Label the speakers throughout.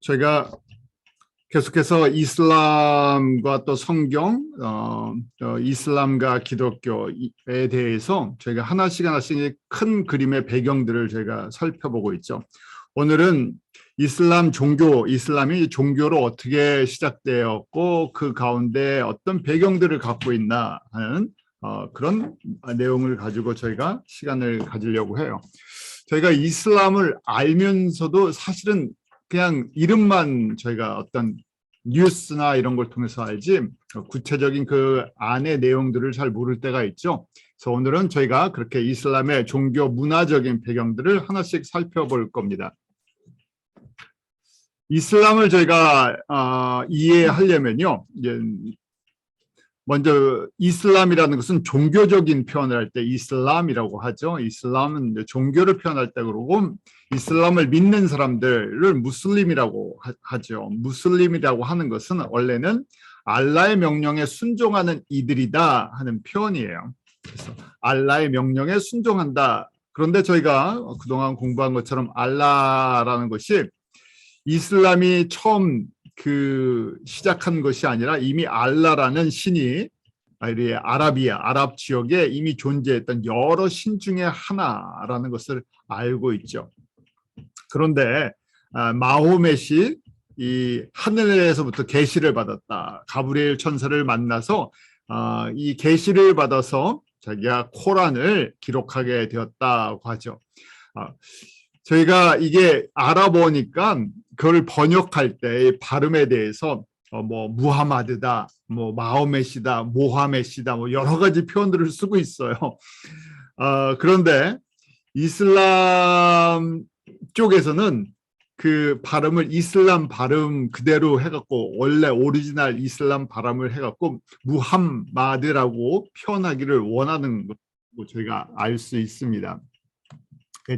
Speaker 1: 저희가 계속해서 이슬람과 또 성경, 이슬람과 기독교에 대해서 저희가 하나씩 큰 그림의 배경들을 저희가 살펴보고 있죠. 오늘은 이슬람이 종교로 어떻게 시작되었고 그 가운데 어떤 배경들을 갖고 있나 하는 그런 내용을 가지고 저희가 시간을 가지려고 해요. 저희가 이슬람을 알면서도 사실은 그냥 이름만 저희가 어떤 뉴스나 이런 걸 통해서 알지 구체적인 그 안의 내용들을 잘 모를 때가 있죠. 그래서 오늘은 저희가 그렇게 이슬람의 종교 문화적인 배경들을 하나씩 살펴볼 겁니다. 이슬람을 저희가 이해하려면요, 먼저 이슬람이라는 것은 종교적인 표현을 할 때 이슬람이라고 하죠. 이슬람은 종교를 표현할 때 그러고 이슬람을 믿는 사람들을 무슬림이라고 하죠. 무슬림이라고 하는 것은 원래는 알라의 명령에 순종하는 이들이다 하는 표현이에요. 그래서 알라의 명령에 순종한다. 그런데 저희가 그동안 공부한 것처럼 알라라는 것이 이슬람이 처음 시작한 것이 아니라 이미 알라라는 신이 아랍 지역에 이미 존재했던 여러 신 중에 하나라는 것을 알고 있죠. 그런데 마호멧이 이 하늘에서부터 계시를 받았다. 가브리엘 천사를 만나서 이 계시를 받아서 자기가 코란을 기록하게 되었다고 하죠. 저희가 이게 알아보니까 그걸 번역할 때 발음에 대해서 무하마드다, 마호멧이다, 모하멧이다, 여러 가지 표현들을 쓰고 있어요. 그런데 이슬람 쪽에서는 그 발음을 이슬람 발음 그대로 해갖고 원래 오리지널 이슬람 발음을 해갖고 무함마드라고 표현하기를 원하는 거 저희가 알 수 있습니다.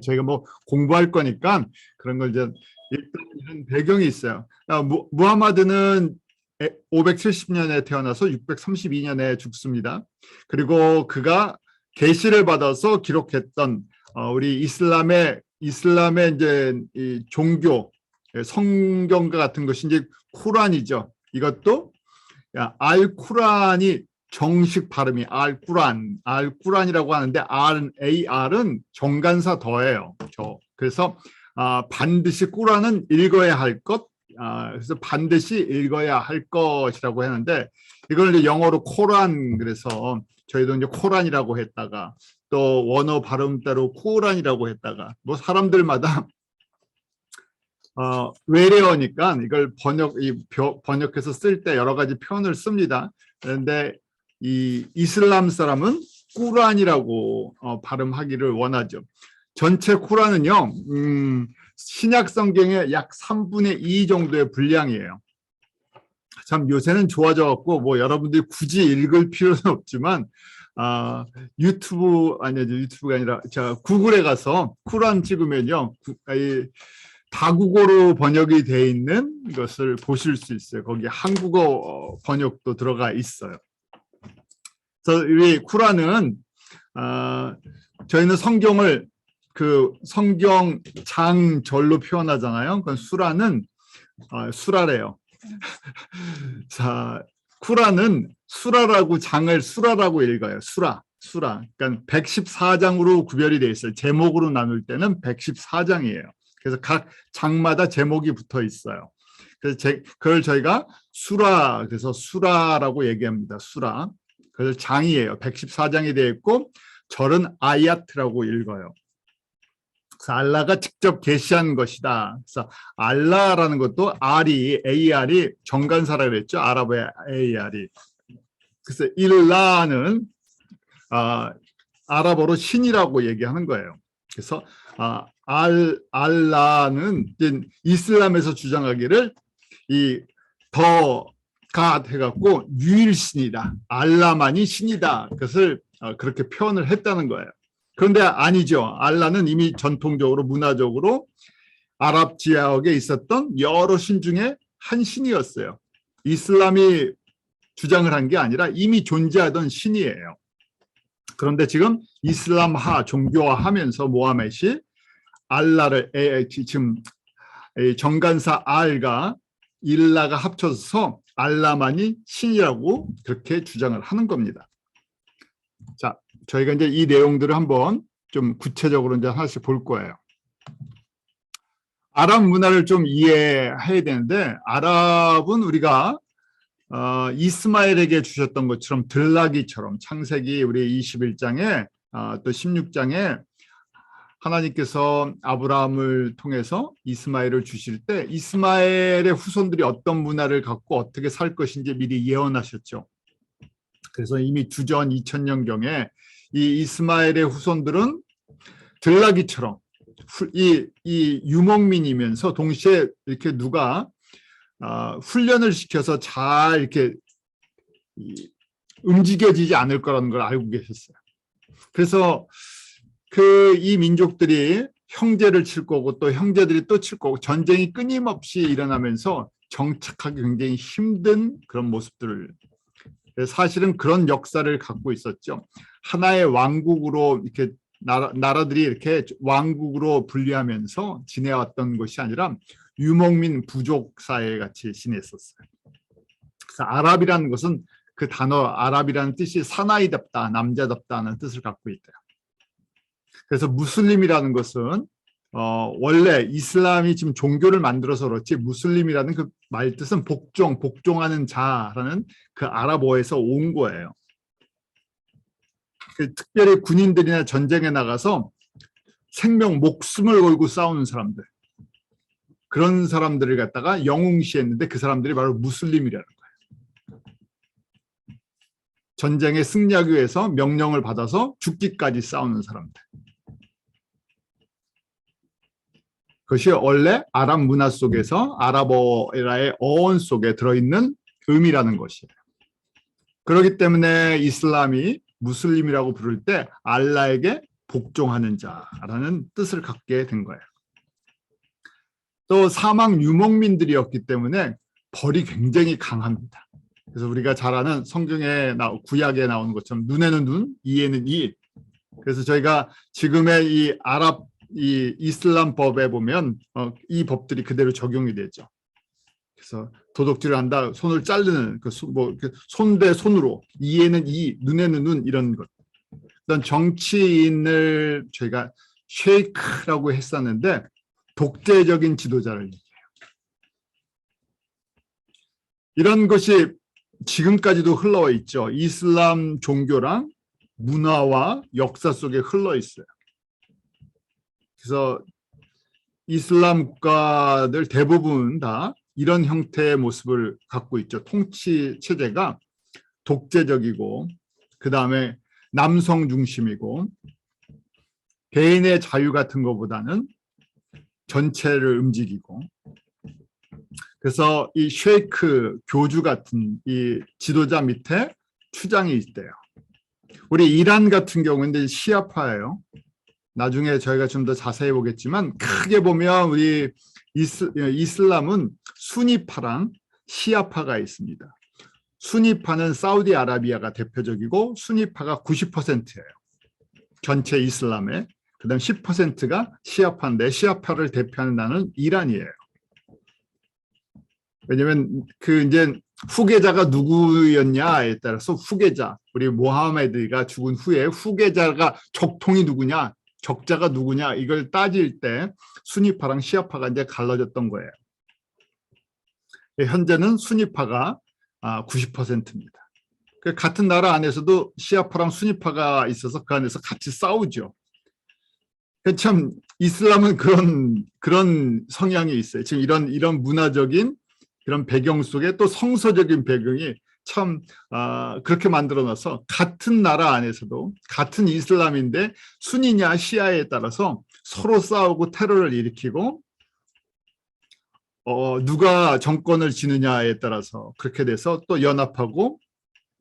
Speaker 1: 저희가 공부할 거니까 그런 걸 이제 일단 이런 배경이 있어요. 무하마드는 570년에 태어나서 632년에 죽습니다. 그리고 그가 계시를 받아서 기록했던 우리 이슬람의 이제 이 종교 성경과 같은 것이 이제 쿠란이죠. 이것도 알쿠란이 정식 발음이 알꾸란이라고 하는데 RAR은 정관사 더예요. 그래서 반드시 꾸란은 읽어야 할 것, 그래서 반드시 읽어야 할 것이라고 했는데 이걸 이제 영어로 코란, 그래서 저희도 이제 코란이라고 했다가 또 원어 발음 따로 쿠란이라고 했다가 사람들마다 외래어니까 이걸 번역해서 쓸 때 여러 가지 표현을 씁니다. 그런데 이 이슬람 사람은 꾸란이라고 발음하기를 원하죠. 전체 쿠란은요, 신약 성경의 약 3분의 2 정도의 분량이에요. 참 요새는 좋아져갖고 여러분들이 굳이 읽을 필요는 없지만 유튜브가 아니라 구글에 가서 쿠란 찍으면요, 다국어로 번역이 되어 있는 것을 보실 수 있어요. 거기 한국어 번역도 들어가 있어요. 그래서 이 쿠란은 저희는 성경을 성경 장절로 표현하잖아요. 그건 수라는 수라래요. 자, 쿠란은 수라라고 장을 수라라고 읽어요. 수라. 그러니까 114장으로 구별이 되어 있어요. 제목으로 나눌 때는 114장이에요. 그래서 각 장마다 제목이 붙어 있어요. 그래서 그걸 저희가 그래서 수라라고 얘기합니다. 수라. 그래서 장이에요. 114장이 되어 있고 절은 아야트라고 읽어요. 그래서 알라가 직접 계시한 것이다. 그래서 알라라는 것도 AR이 정관사라고 그랬죠. 아랍의 AR이. 그래서 일라는 아랍어로 신이라고 얘기하는 거예요. 그래서 알라는 이슬람에서 주장하기를 갓 해갖고 유일신이다. 알라만이 신이다. 그것을 그렇게 표현을 했다는 거예요. 그런데 아니죠. 알라는 이미 전통적으로 문화적으로 아랍 지역에 있었던 여러 신 중에 한 신이었어요. 이슬람이 주장을 한 게 아니라 이미 존재하던 신이에요. 그런데 지금 이슬람화, 종교화하면서 모하멧이 알라를 지금 정관사 알과 일라가 합쳐서 알라만이 신이라고 그렇게 주장을 하는 겁니다. 자, 저희가 이제 이 내용들을 한번 좀 구체적으로 이제 하나씩 볼 거예요. 아랍 문화를 좀 이해해야 되는데, 아랍은 우리가 이스마엘에게 주셨던 것처럼 들나귀처럼 창세기 우리 21장에 또 16장에 하나님께서 아브라함을 통해서 이스마엘을 주실 때 이스마엘의 후손들이 어떤 문화를 갖고 어떻게 살 것인지 미리 예언하셨죠. 그래서 이미 주전 2000년경에 이 이스마엘의 후손들은 들나귀처럼 이 유목민이면서 동시에 이렇게 누가 훈련을 시켜서 잘 이렇게 움직여지지 않을 거라는 걸 알고 계셨어요. 그래서 이 민족들이 형제를 칠 거고 또 형제들이 또 칠 거고 전쟁이 끊임없이 일어나면서 정착하기 굉장히 힘든 그런 모습들을, 사실은 그런 역사를 갖고 있었죠. 하나의 왕국으로 이렇게 나라들이 이렇게 왕국으로 분리하면서 지내왔던 것이 아니라 유목민 부족 사회 같이 지냈었어요. 그래서 아랍이라는 것은 그 단어 아랍이라는 뜻이 사나이답다, 남자답다는 뜻을 갖고 있대요. 그래서 무슬림이라는 것은 원래 이슬람이 지금 종교를 만들어서 그렇지 무슬림이라는 그 말 뜻은 복종하는 자라는 그 아랍어에서 온 거예요. 특별히 군인들이나 전쟁에 나가서 생명, 목숨을 걸고 싸우는 사람들, 그런 사람들을 갖다가 영웅시했는데 그 사람들이 바로 무슬림이라는 거예요. 전쟁에 승리하기 위해서 명령을 받아서 죽기까지 싸우는 사람들. 그것이 원래 아랍 문화 속에서 아랍어의 어원 속에 들어있는 의미라는 것이에요. 그렇기 때문에 이슬람이 무슬림이라고 부를 때 알라에게 복종하는 자라는 뜻을 갖게 된 거예요. 또 사막 유목민들이었기 때문에 벌이 굉장히 강합니다. 그래서 우리가 잘 아는 성경에 구약에 나오는 것처럼 눈에는 눈, 이에는 이. 그래서 저희가 지금의 이 이슬람 법에 보면 이 법들이 그대로 적용이 되죠. 그래서 도둑질을 한다, 손을 자르는 손 대 손으로, 이에는 이, 눈에는 눈, 이런 것. 어떤 정치인을 저희가 쉐이크라고 했었는데 독재적인 지도자를 얘기해요. 이런 것이 지금까지도 흘러와 있죠. 이슬람 종교랑 문화와 역사 속에 흘러 있어요. 그래서 이슬람 국가들 대부분 다 이런 형태의 모습을 갖고 있죠. 통치 체제가 독재적이고, 그 다음에 남성 중심이고, 개인의 자유 같은 것보다는 전체를 움직이고, 그래서 이 쉐이크 교주 같은 이 지도자 밑에 추장이 있대요. 우리 이란 같은 경우는 시아파예요. 나중에 저희가 좀 더 자세히 보겠지만 크게 보면 우리 이슬람은 수니파랑 시아파가 있습니다. 수니파는 사우디아라비아가 대표적이고 수니파가 90%예요. 전체 이슬람의. 그다음 10%가 시아파인데 시아파를 대표하는 나라는 이란이에요. 왜냐하면 이제 후계자가 누구였냐에 따라서 후계자, 우리 모하메드가 죽은 후에 후계자가 적통이 누구냐, 적자가 누구냐, 이걸 따질 때 수니파랑 시아파가 이제 갈라졌던 거예요. 현재는 수니파가 90%입니다. 같은 나라 안에서도 시아파랑 수니파가 있어서 그 안에서 같이 싸우죠. 참 이슬람은 그런 성향이 있어요. 지금 이런 문화적인 그런 배경 속에 또 성서적인 배경이 참 그렇게 만들어놔서 같은 나라 안에서도 같은 이슬람인데 순이냐 시아에 따라서 서로 싸우고 테러를 일으키고 누가 정권을 지느냐에 따라서 그렇게 돼서 또 연합하고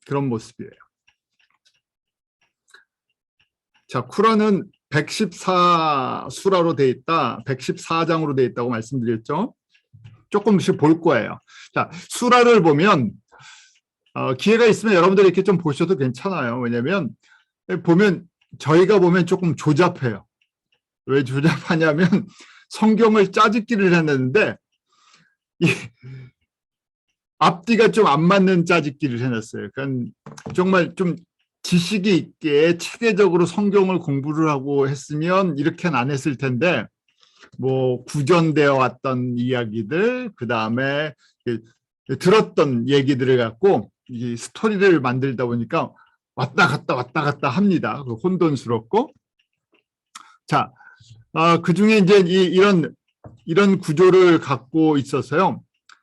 Speaker 1: 그런 모습이에요. 자, 쿠란은 114수라로 돼 있다, 114장으로 돼 있다고 말씀드렸죠. 조금씩 볼 거예요. 자, 수라를 보면 기회가 있으면 여러분들이 이렇게 좀 보셔도 괜찮아요. 왜냐하면 저희가 보면 조금 조잡해요. 왜 조잡하냐면 성경을 짜집기를 해냈는데 이 앞뒤가 좀 안 맞는 짜집기를 해놨어요. 그러니까 정말 좀 지식이 있게 체계적으로 성경을 공부를 하고 했으면 이렇게는 안 했을 텐데 뭐 구전되어 왔던 이야기들, 그 다음에 들었던 얘기들을 갖고 이 스토리를 만들다 보니까 왔다 갔다 합니다. 혼돈스럽고. 자, 그 중에 이제 이런 구조를 갖고 있어서요.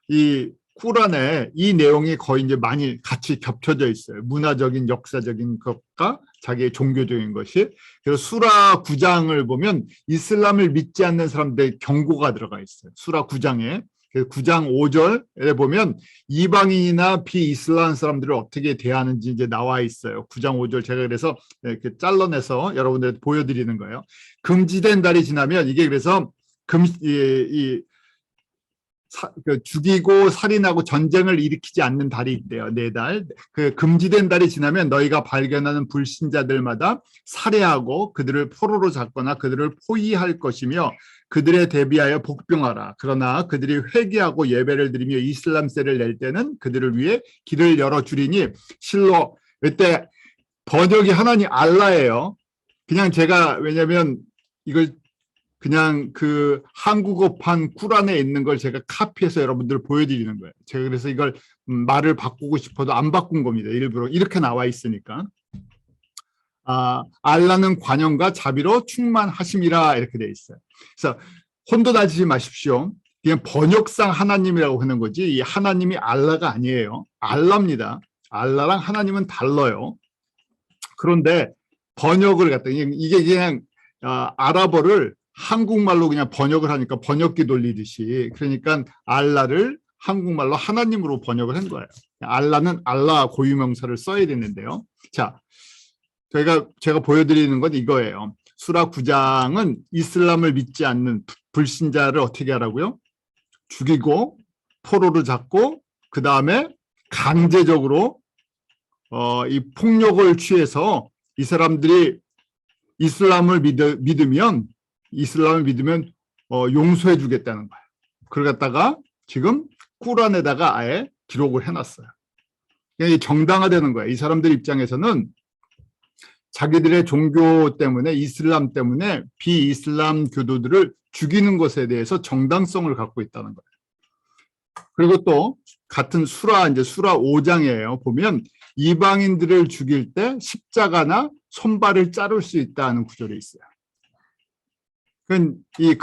Speaker 1: 이 쿠란에 이 내용이 거의 이제 많이 같이 겹쳐져 있어요. 문화적인, 역사적인 것과 자기의 종교적인 것이. 그래서 수라 9장을 보면 이슬람을 믿지 않는 사람들의 경고가 들어가 있어요. 수라 9장에. 9장 5절에 보면 이방인이나 비이슬람 사람들을 어떻게 대하는지 이제 나와 있어요. 9장 5절 제가 그래서 이렇게 잘라내서 여러분들 보여드리는 거예요. 금지된 달이 지나면 이게 그래서 죽이고 살인하고 전쟁을 일으키지 않는 달이 있대요. 4달. 그 금지된 달이 지나면 너희가 발견하는 불신자들마다 살해하고 그들을 포로로 잡거나 그들을 포위할 것이며 그들에 대비하여 복병하라. 그러나 그들이 회개하고 예배를 드리며 이슬람세를 낼 때는 그들을 위해 길을 열어주리니 실로 이때 번역이 하나님 알라예요. 그냥 제가 왜냐면 이걸 그냥 그 한국어판 쿠란에 있는 걸 제가 카피해서 여러분들 보여드리는 거예요. 제가 그래서 이걸 말을 바꾸고 싶어도 안 바꾼 겁니다. 일부러 이렇게 나와 있으니까. 알라는 관용과 자비로 충만하심이라 이렇게 돼 있어요. 그래서 혼돈하지 마십시오. 그냥 번역상 하나님이라고 하는 거지 이 하나님이 알라가 아니에요. 알라입니다. 알라랑 하나님은 달라요. 그런데 번역을 갖다 이게 그냥 아랍어를 한국말로 그냥 번역을 하니까 번역기 돌리듯이 그러니까 알라를 한국말로 하나님으로 번역을 한 거예요. 알라는 알라 고유명사를 써야 되는데요. 자, 제가 보여드리는 건 이거예요. 수라 9장은 이슬람을 믿지 않는 불신자를 어떻게 하라고요? 죽이고 포로를 잡고 그 다음에 강제적으로 이 폭력을 취해서 이 사람들이 이슬람을 믿으면 용서해 주겠다는 거예요. 그걸 갖다가 지금 꾸란에다가 아예 기록을 해놨어요. 이게 정당화되는 거예요. 이 사람들 입장에서는 자기들의 종교 때문에 이슬람 때문에 비이슬람 교도들을 죽이는 것에 대해서 정당성을 갖고 있다는 거예요. 그리고 또 같은 수라 5장이에요. 보면 이방인들을 죽일 때 십자가나 손발을 자를 수 있다는 구절이 있어요. 이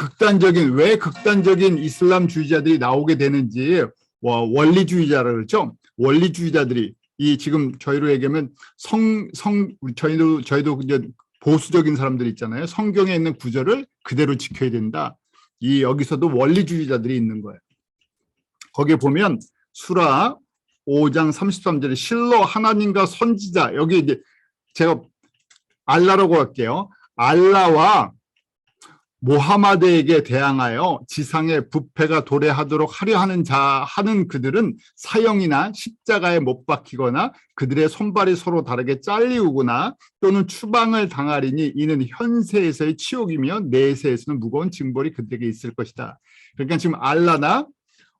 Speaker 1: 왜 극단적인 이슬람주의자들이 나오게 되는지 원리주의자라 그러죠. 원리주의자들이 이 지금 저희로 얘기하면 저희도 이제 보수적인 사람들 있잖아요. 성경에 있는 구절을 그대로 지켜야 된다. 여기서도 원리주의자들이 있는 거예요. 거기에 보면 수라 5장 33절에 실로 하나님과 선지자 여기 이제 제가 알라라고 할게요. 알라와 모하마드에게 대항하여 지상의 부패가 도래하도록 하려 하는 그들은 사형이나 십자가에 못 박히거나 그들의 손발이 서로 다르게 잘리우거나 또는 추방을 당하리니 이는 현세에서의 치욕이며 내세에서는 무거운 징벌이 그들에게 있을 것이다. 그러니까 지금 알라나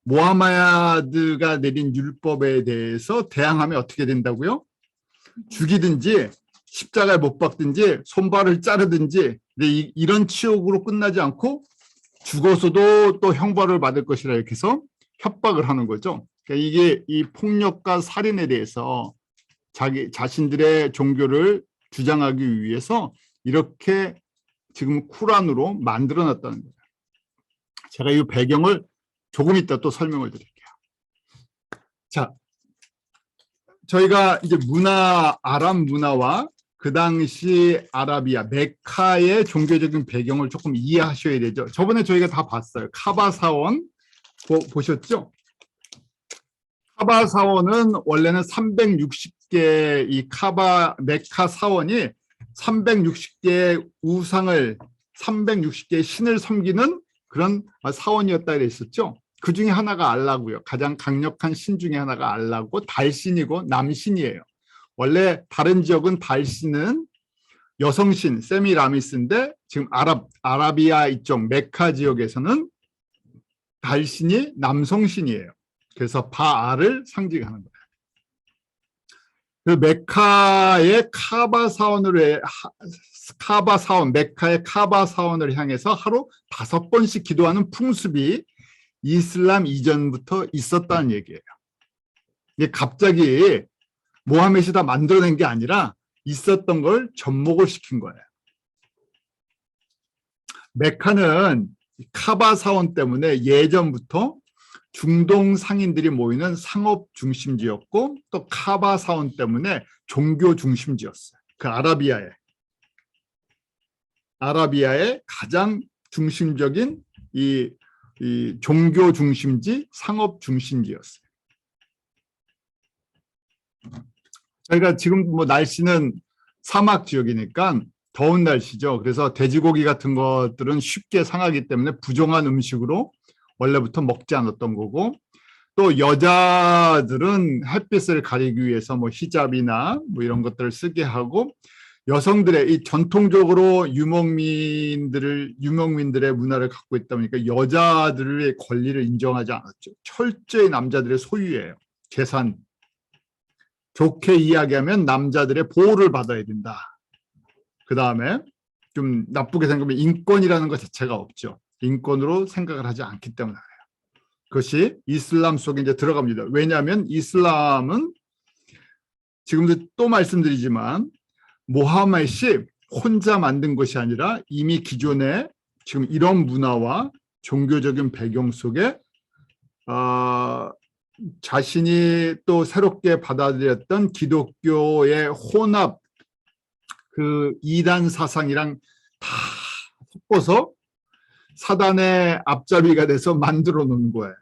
Speaker 1: 모하마드가 내린 율법에 대해서 대항하면 어떻게 된다고요? 죽이든지 십자가에 못 박든지 손발을 자르든지 이런 치욕으로 끝나지 않고 죽어서도 또 형벌을 받을 것이라 이렇게 해서 협박을 하는 거죠. 그러니까 이게 이 폭력과 살인에 대해서 자신들의 종교를 주장하기 위해서 이렇게 지금 쿠란으로 만들어놨다는 거예요. 제가 이 배경을 조금 이따 또 설명을 드릴게요. 자, 저희가 이제 아랍 문화와 그 당시 아라비아, 메카의 종교적인 배경을 조금 이해하셔야 되죠. 저번에 저희가 다 봤어요. 카바 사원 보셨죠? 카바 사원은 원래는 360개 메카 사원이 360개의 360개의 신을 섬기는 그런 사원이었다 그랬었죠. 그 중에 하나가 알라고요. 가장 강력한 신 중에 하나가 알라고 달신이고 남신이에요. 원래 다른 지역은 달신은 여성신 세미라미스인데 지금 아라비아 이쪽 메카 지역에서는 달신이 남성신이에요. 그래서 바알을 상징하는 거예요. 그 메카의 메카의 카바 사원을 향해서 하루 5번씩 기도하는 풍습이 이슬람 이전부터 있었다는 얘기예요. 이게 갑자기 모하메드가 다 만들어낸 게 아니라 있었던 걸 접목을 시킨 거예요. 메카는 카바 사원 때문에 예전부터 중동 상인들이 모이는 상업 중심지였고 또 카바 사원 때문에 종교 중심지였어요. 그 아라비아의 가장 중심적인 이 종교 중심지, 상업 중심지였어요. 저희가 지금 뭐 날씨는 사막 지역이니까 더운 날씨죠. 그래서 돼지고기 같은 것들은 쉽게 상하기 때문에 부정한 음식으로 원래부터 먹지 않았던 거고, 또 여자들은 햇빛을 가리기 위해서 뭐 히잡이나 뭐 이런 것들을 쓰게 하고, 여성들의 이 전통적으로 유목민들의 문화를 갖고 있다 보니까 여자들의 권리를 인정하지 않았죠. 철저히 남자들의 소유예요. 재산. 좋게 이야기하면 남자들의 보호를 받아야 된다. 그 다음에 좀 나쁘게 생각하면 인권이라는 것 자체가 없죠. 인권으로 생각을 하지 않기 때문에 그래요. 그것이 이슬람 속에 이제 들어갑니다. 왜냐하면 이슬람은 지금도 또 말씀드리지만 모하메드이 혼자 만든 것이 아니라 이미 기존에 지금 이런 문화와 종교적인 배경 속에 자신이 또 새롭게 받아들였던 기독교의 혼합 그 이단 사상이랑 다 섞어서 사단의 앞잡이가 돼서 만들어 놓은 거예요.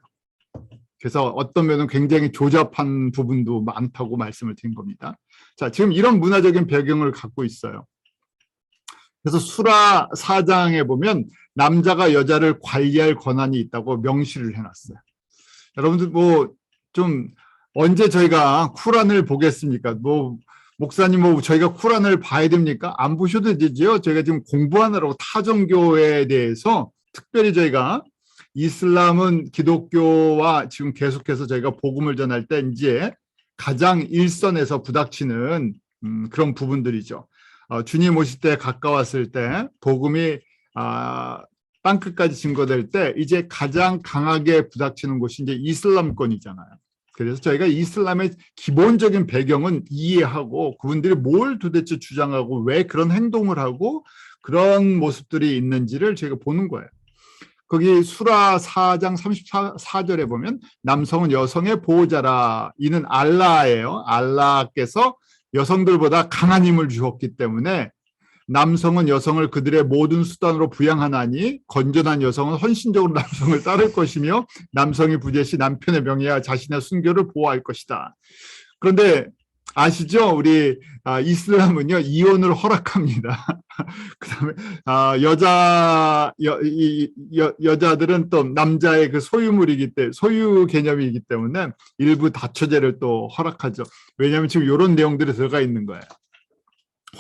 Speaker 1: 그래서 어떤 면은 굉장히 조잡한 부분도 많다고 말씀을 드린 겁니다. 자, 지금 이런 문화적인 배경을 갖고 있어요. 그래서 수라 4장에 보면 남자가 여자를 관리할 권한이 있다고 명시를 해놨어요. 여러분들 뭐 좀 언제 저희가 쿠란을 보겠습니까? 뭐 목사님 뭐 저희가 쿠란을 봐야 됩니까? 안 보셔도 되죠. 저희가 지금 공부하느라고 타종교에 대해서 특별히 저희가 이슬람은 기독교와 지금 계속해서 저희가 복음을 전할 때 이제 가장 일선에서 부닥치는 그런 부분들이죠. 주님 오실 때 가까웠을 때 복음이 땅끝까지 증거될 때 이제 가장 강하게 부닥치는 곳이 이제 이슬람권이잖아요. 그래서 저희가 이슬람의 기본적인 배경은 이해하고 그분들이 뭘 도대체 주장하고 왜 그런 행동을 하고 그런 모습들이 있는지를 저희가 보는 거예요. 거기 수라 4장 34절에 보면 남성은 여성의 보호자라. 이는 알라예요. 알라께서 여성들보다 강한 힘을 주었기 때문에 남성은 여성을 그들의 모든 수단으로 부양하나니 건전한 여성은 헌신적으로 남성을 따를 것이며 남성이 부재시 남편의 명예와 자신의 순교를 보호할 것이다. 그런데 아시죠? 우리 이슬람은요 이혼을 허락합니다. 그다음에 여자들은 또 남자의 그 소유물이기 때문에 소유 개념이기 때문에 일부 다처제를 또 허락하죠. 왜냐하면 지금 이런 내용들이 들어가 있는 거예요.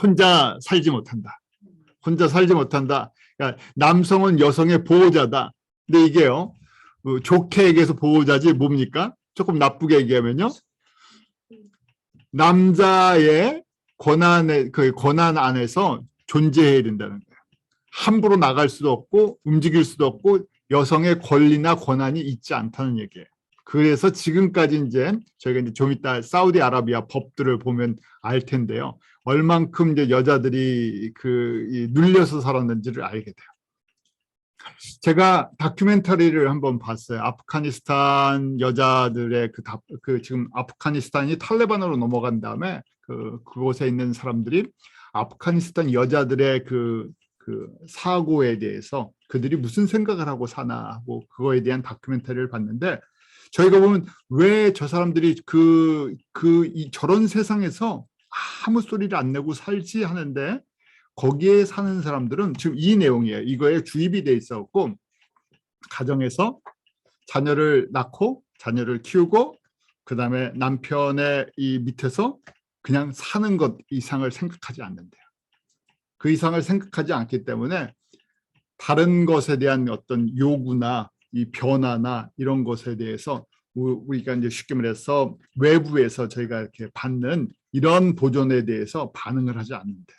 Speaker 1: 혼자 살지 못한다. 혼자 살지 못한다. 그러니까 남성은 여성의 보호자다. 근데 이게요 좋게 얘기해서 보호자지 뭡니까? 조금 나쁘게 얘기하면요. 남자의 그 권한 안에서 존재해야 된다는 거예요. 함부로 나갈 수도 없고 움직일 수도 없고 여성의 권리나 권한이 있지 않다는 얘기예요. 그래서 지금까지 이제 저희가 이제 좀 이따 사우디아라비아 법들을 보면 알 텐데요. 얼만큼 이제 여자들이 눌려서 살았는지를 알게 돼요. 제가 다큐멘터리를 한번 봤어요. 아프가니스탄 여자들의 지금 아프가니스탄이 탈레반으로 넘어간 다음에 그곳에 있는 사람들이 아프가니스탄 여자들의 그 사고에 대해서 그들이 무슨 생각을 하고 사나 하고 그거에 대한 다큐멘터리를 봤는데 저희가 보면 왜 저 사람들이 저런 세상에서 아무 소리를 안 내고 살지 하는데 거기에 사는 사람들은 지금 이 내용이에요. 이거에 주입이 돼 있었고 가정에서 자녀를 낳고 자녀를 키우고 그다음에 남편의 이 밑에서 그냥 사는 것 이상을 생각하지 않는데요. 그 이상을 생각하지 않기 때문에 다른 것에 대한 어떤 요구나 이 변화나 이런 것에 대해서 우리가 이제 쉽게 말해서 외부에서 저희가 이렇게 받는 이런 도전에 대해서 반응을 하지 않는데,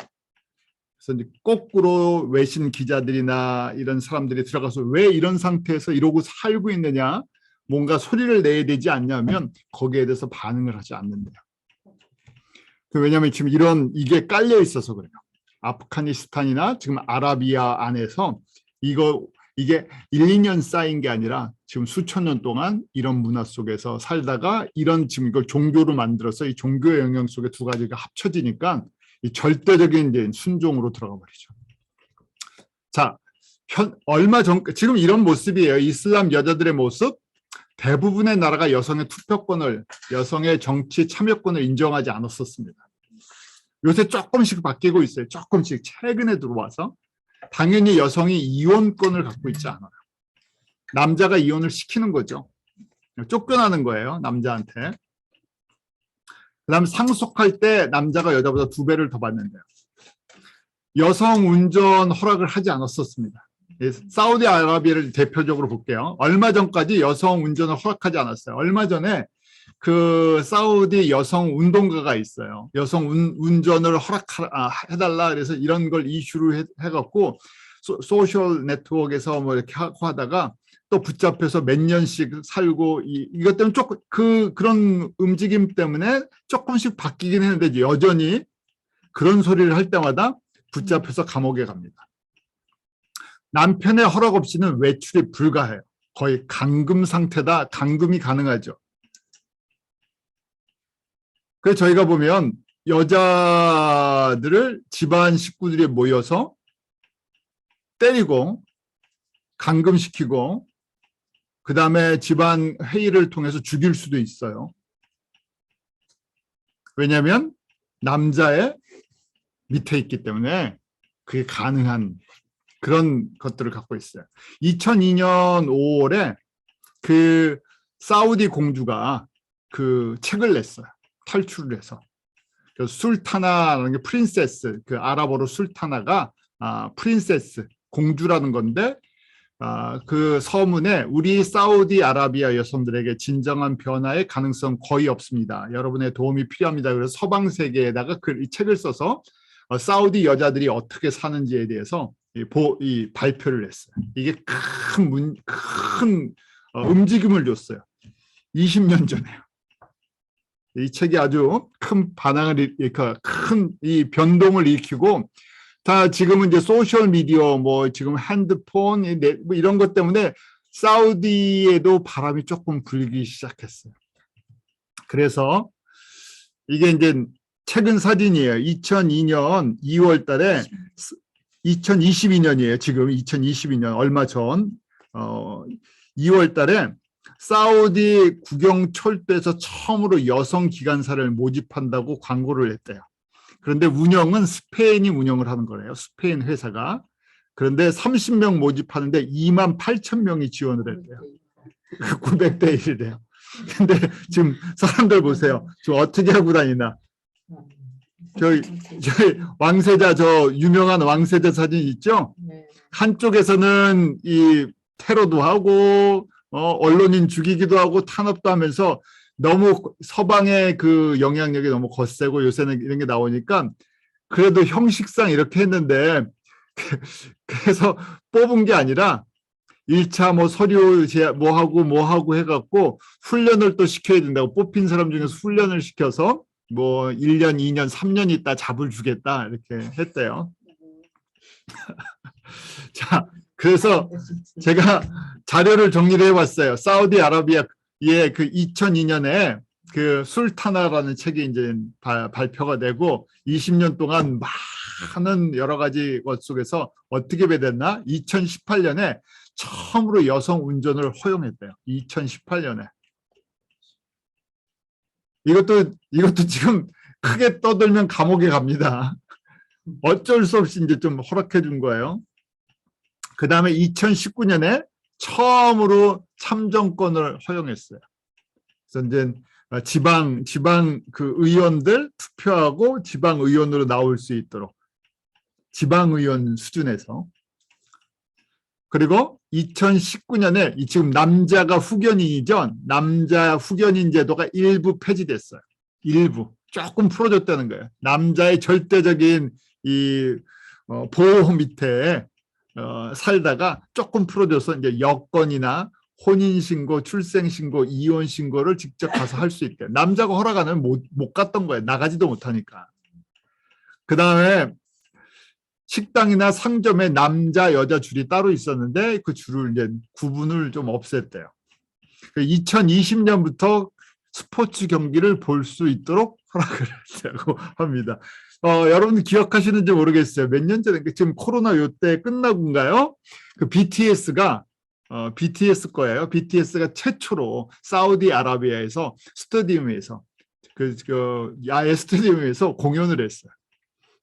Speaker 1: 그래서 이제 거꾸로 외신 기자들이나 이런 사람들이 들어가서 왜 이런 상태에서 이러고 살고 있느냐, 뭔가 소리를 내야 되지 않냐면 거기에 대해서 반응을 하지 않는데요. 왜냐하면 지금 이게 깔려 있어서 그래요. 아프가니스탄이나 지금 아라비아 안에서 이게 1, 2년 쌓인 게 아니라 지금 수천 년 동안 이런 문화 속에서 살다가 지금 이걸 종교로 만들어서 이 종교의 영향 속에 두 가지가 합쳐지니까 이 절대적인 이제 순종으로 들어가 버리죠. 자, 얼마 전 지금 이런 모습이에요. 이슬람 여자들의 모습. 대부분의 나라가 여성의 투표권을, 여성의 정치 참여권을 인정하지 않았었습니다. 요새 조금씩 바뀌고 있어요. 조금씩 최근에 들어와서. 당연히 여성이 이혼권을 갖고 있지 않아요. 남자가 이혼을 시키는 거죠. 쫓겨나는 거예요, 남자한테. 그다음 상속할 때 남자가 여자보다 2배를 더 받는데요. 여성 운전 허락을 하지 않았었습니다. 사우디아라비아를 대표적으로 볼게요. 얼마 전까지 여성 운전을 허락하지 않았어요. 얼마 전에 그 사우디 여성 운동가가 있어요. 여성 운전을 해달라 그래서 이런 걸 이슈로 해갖고 소셜 네트워크에서 뭐 이렇게 하다가 또 붙잡혀서 몇 년씩 살고 이것 때문에 조금 그런 움직임 때문에 조금씩 바뀌긴 했는데 여전히 그런 소리를 할 때마다 붙잡혀서 감옥에 갑니다. 남편의 허락 없이는 외출이 불가해요. 거의 감금 상태다. 감금이 가능하죠. 그래서 저희가 보면 여자들을 집안 식구들이 모여서 때리고 감금시키고 그 다음에 집안 회의를 통해서 죽일 수도 있어요. 왜냐하면 남자의 밑에 있기 때문에 그게 가능한 그런 것들을 갖고 있어요. 2002년 5월에 그 사우디 공주가 그 책을 냈어요. 탈출을 해서. 술타나라는 게 프린세스, 그 아랍어로 술타나가 프린세스, 공주라는 건데 그 서문에 우리 사우디아라비아 여성들에게 진정한 변화의 가능성 거의 없습니다. 여러분의 도움이 필요합니다. 그래서 서방 세계에다가 이 책을 써서 사우디 여자들이 어떻게 사는지에 대해서 이 발표를 했어요. 이게 큰 움직임을 줬어요. 20년 전에요. 이 책이 아주 큰 반항을 큰 이 변동을 일으키고 다 지금은 이제 소셜 미디어 뭐 지금 핸드폰 뭐 이런 것 때문에 사우디에도 바람이 조금 불기 시작했어요. 그래서 이게 이제 최근 사진이에요. 2002년 2월 달에 2022년이에요. 지금 2022년 얼마 전 2월 달에 사우디 국영철도에서 처음으로 여성 기관사를 모집한다고 광고를 했대요. 그런데 운영은 스페인이 운영을 하는 거래요. 스페인 회사가. 그런데 30명 모집하는데 28,000명이 지원을 했대요. 900대 1이래요. 근데 지금 사람들 보세요. 지금 어떻게 하고 다니나. 저희 왕세자 유명한 왕세자 사진 있죠? 한쪽에서는 이 테러도 하고 언론인 죽이기도 하고 탄압도 하면서 너무 서방의 그 영향력이 너무 거세고 요새는 이런 게 나오니까 그래도 형식상 이렇게 했는데 그래서 뽑은 게 아니라 1차 뭐 서류 뭐 하고 해갖고 훈련을 또 시켜야 된다고 뽑힌 사람 중에서 훈련을 시켜서 뭐 1년, 2년, 3년 있다 잡을 주겠다 이렇게 했대요. 자, 그래서 제가 자료를 정리를 해봤어요. 사우디아라비아의 그 2002년에 그 술타나라는 책이 이제 발표가 되고 20년 동안 많은 여러 가지 것 속에서 어떻게 됐나? 2018년에 처음으로 여성 운전을 허용했대요. 2018년에. 이것도 지금 크게 떠들면 감옥에 갑니다. 어쩔 수 없이 이제 좀 허락해 준 거예요. 그 다음에 2019년에 처음으로 참정권을 허용했어요. 그래서 이제 지방 그 의원들 투표하고 지방 의원으로 나올 수 있도록. 지방의원 수준에서. 그리고 2019년에 지금 남자가 후견인이죠. 남자 후견인 제도가 일부 폐지됐어요. 일부 조금 풀어줬다는 거예요. 남자의 절대적인 이 보호 밑에 살다가 조금 풀어줘서 이제 여권이나 혼인신고, 출생신고, 이혼신고를 직접 가서 할 수 있게. 남자가 허락 안 하면 못 갔던 거예요. 나가지도 못하니까. 그 다음에 식당이나 상점에 남자, 여자 줄이 따로 있었는데 그 줄을 이제 구분을 좀 없앴대요. 2020년부터 스포츠 경기를 볼 수 있도록 허락을 했다고 합니다. 여러분 기억하시는지 모르겠어요. 몇 년 전에 지금 코로나 요때 끝나고인가요? 그 BTS가 BTS 거예요. BTS가 최초로 사우디아라비아에서 스타디움에서 그 야외 스타디움에서 공연을 했어요.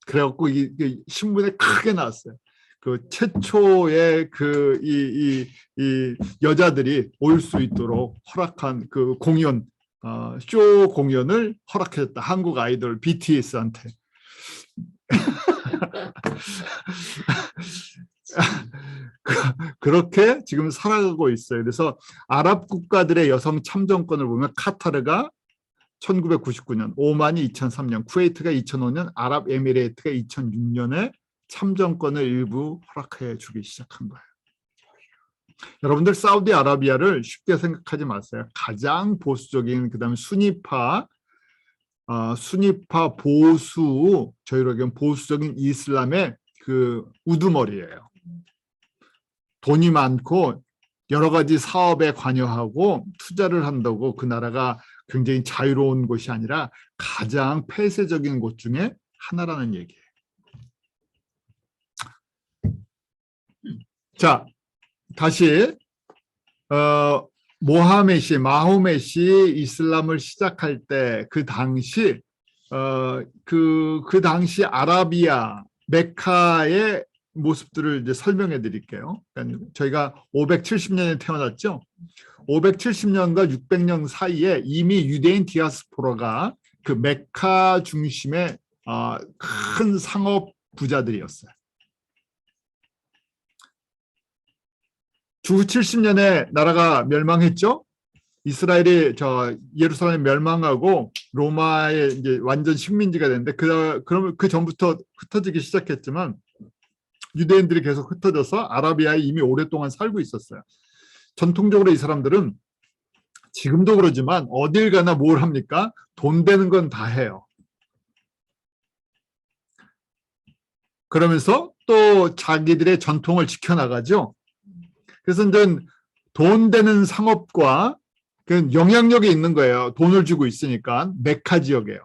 Speaker 1: 그래갖고 이게 신문에 크게 나왔어요. 그 최초의 이 여자들이 올 수 있도록 허락한 그 공연, 쇼 공연을 허락했다. 한국 아이돌 BTS한테. 그렇게 지금 살아가고 있어요. 그래서 아랍 국가들의 여성 참정권을 보면 카타르가 1999년, 오만이 2003년, 쿠웨이트가 2005년, 아랍에미레이트가 2006년에 참정권을 일부 허락해 주기 시작한 거예요. 여러분들 사우디아라비아를 쉽게 생각하지 마세요. 가장 보수적인 그다음에 순위파 보수, 저희로 얘기하면 보수적인 이슬람의 그 우두머리예요. 돈이 많고 여러 가지 사업에 관여하고 투자를 한다고 그 나라가 굉장히 자유로운 곳이 아니라 가장 폐쇄적인 곳 중에 하나라는 얘기예요. 자, 다시 마호멧이 이슬람을 시작할 때 그 당시 그 당시 아라비아 메카의 모습들을 이제 설명해 드릴게요. 그러니까 저희가 570년에 태어났죠. 570년과 600년 사이에 이미 유대인 디아스포라가 그 메카 중심의 큰 상업 부자들이었어요. 주후 70년에 나라가 멸망했죠. 이스라엘이 예루살렘 멸망하고 로마의 이제 완전 식민지가 됐는데 그러면 그 전부터 흩어지기 시작했지만 유대인들이 계속 흩어져서 아라비아에 이미 오랫동안 살고 있었어요. 전통적으로 이 사람들은 지금도 그러지만 어딜 가나 뭘 합니까? 돈 되는 건 다 해요. 그러면서 또 자기들의 전통을 지켜나가죠. 그래서 이제 돈 되는 상업과 그 영향력이 있는 거예요. 돈을 주고 있으니까. 메카 지역이에요.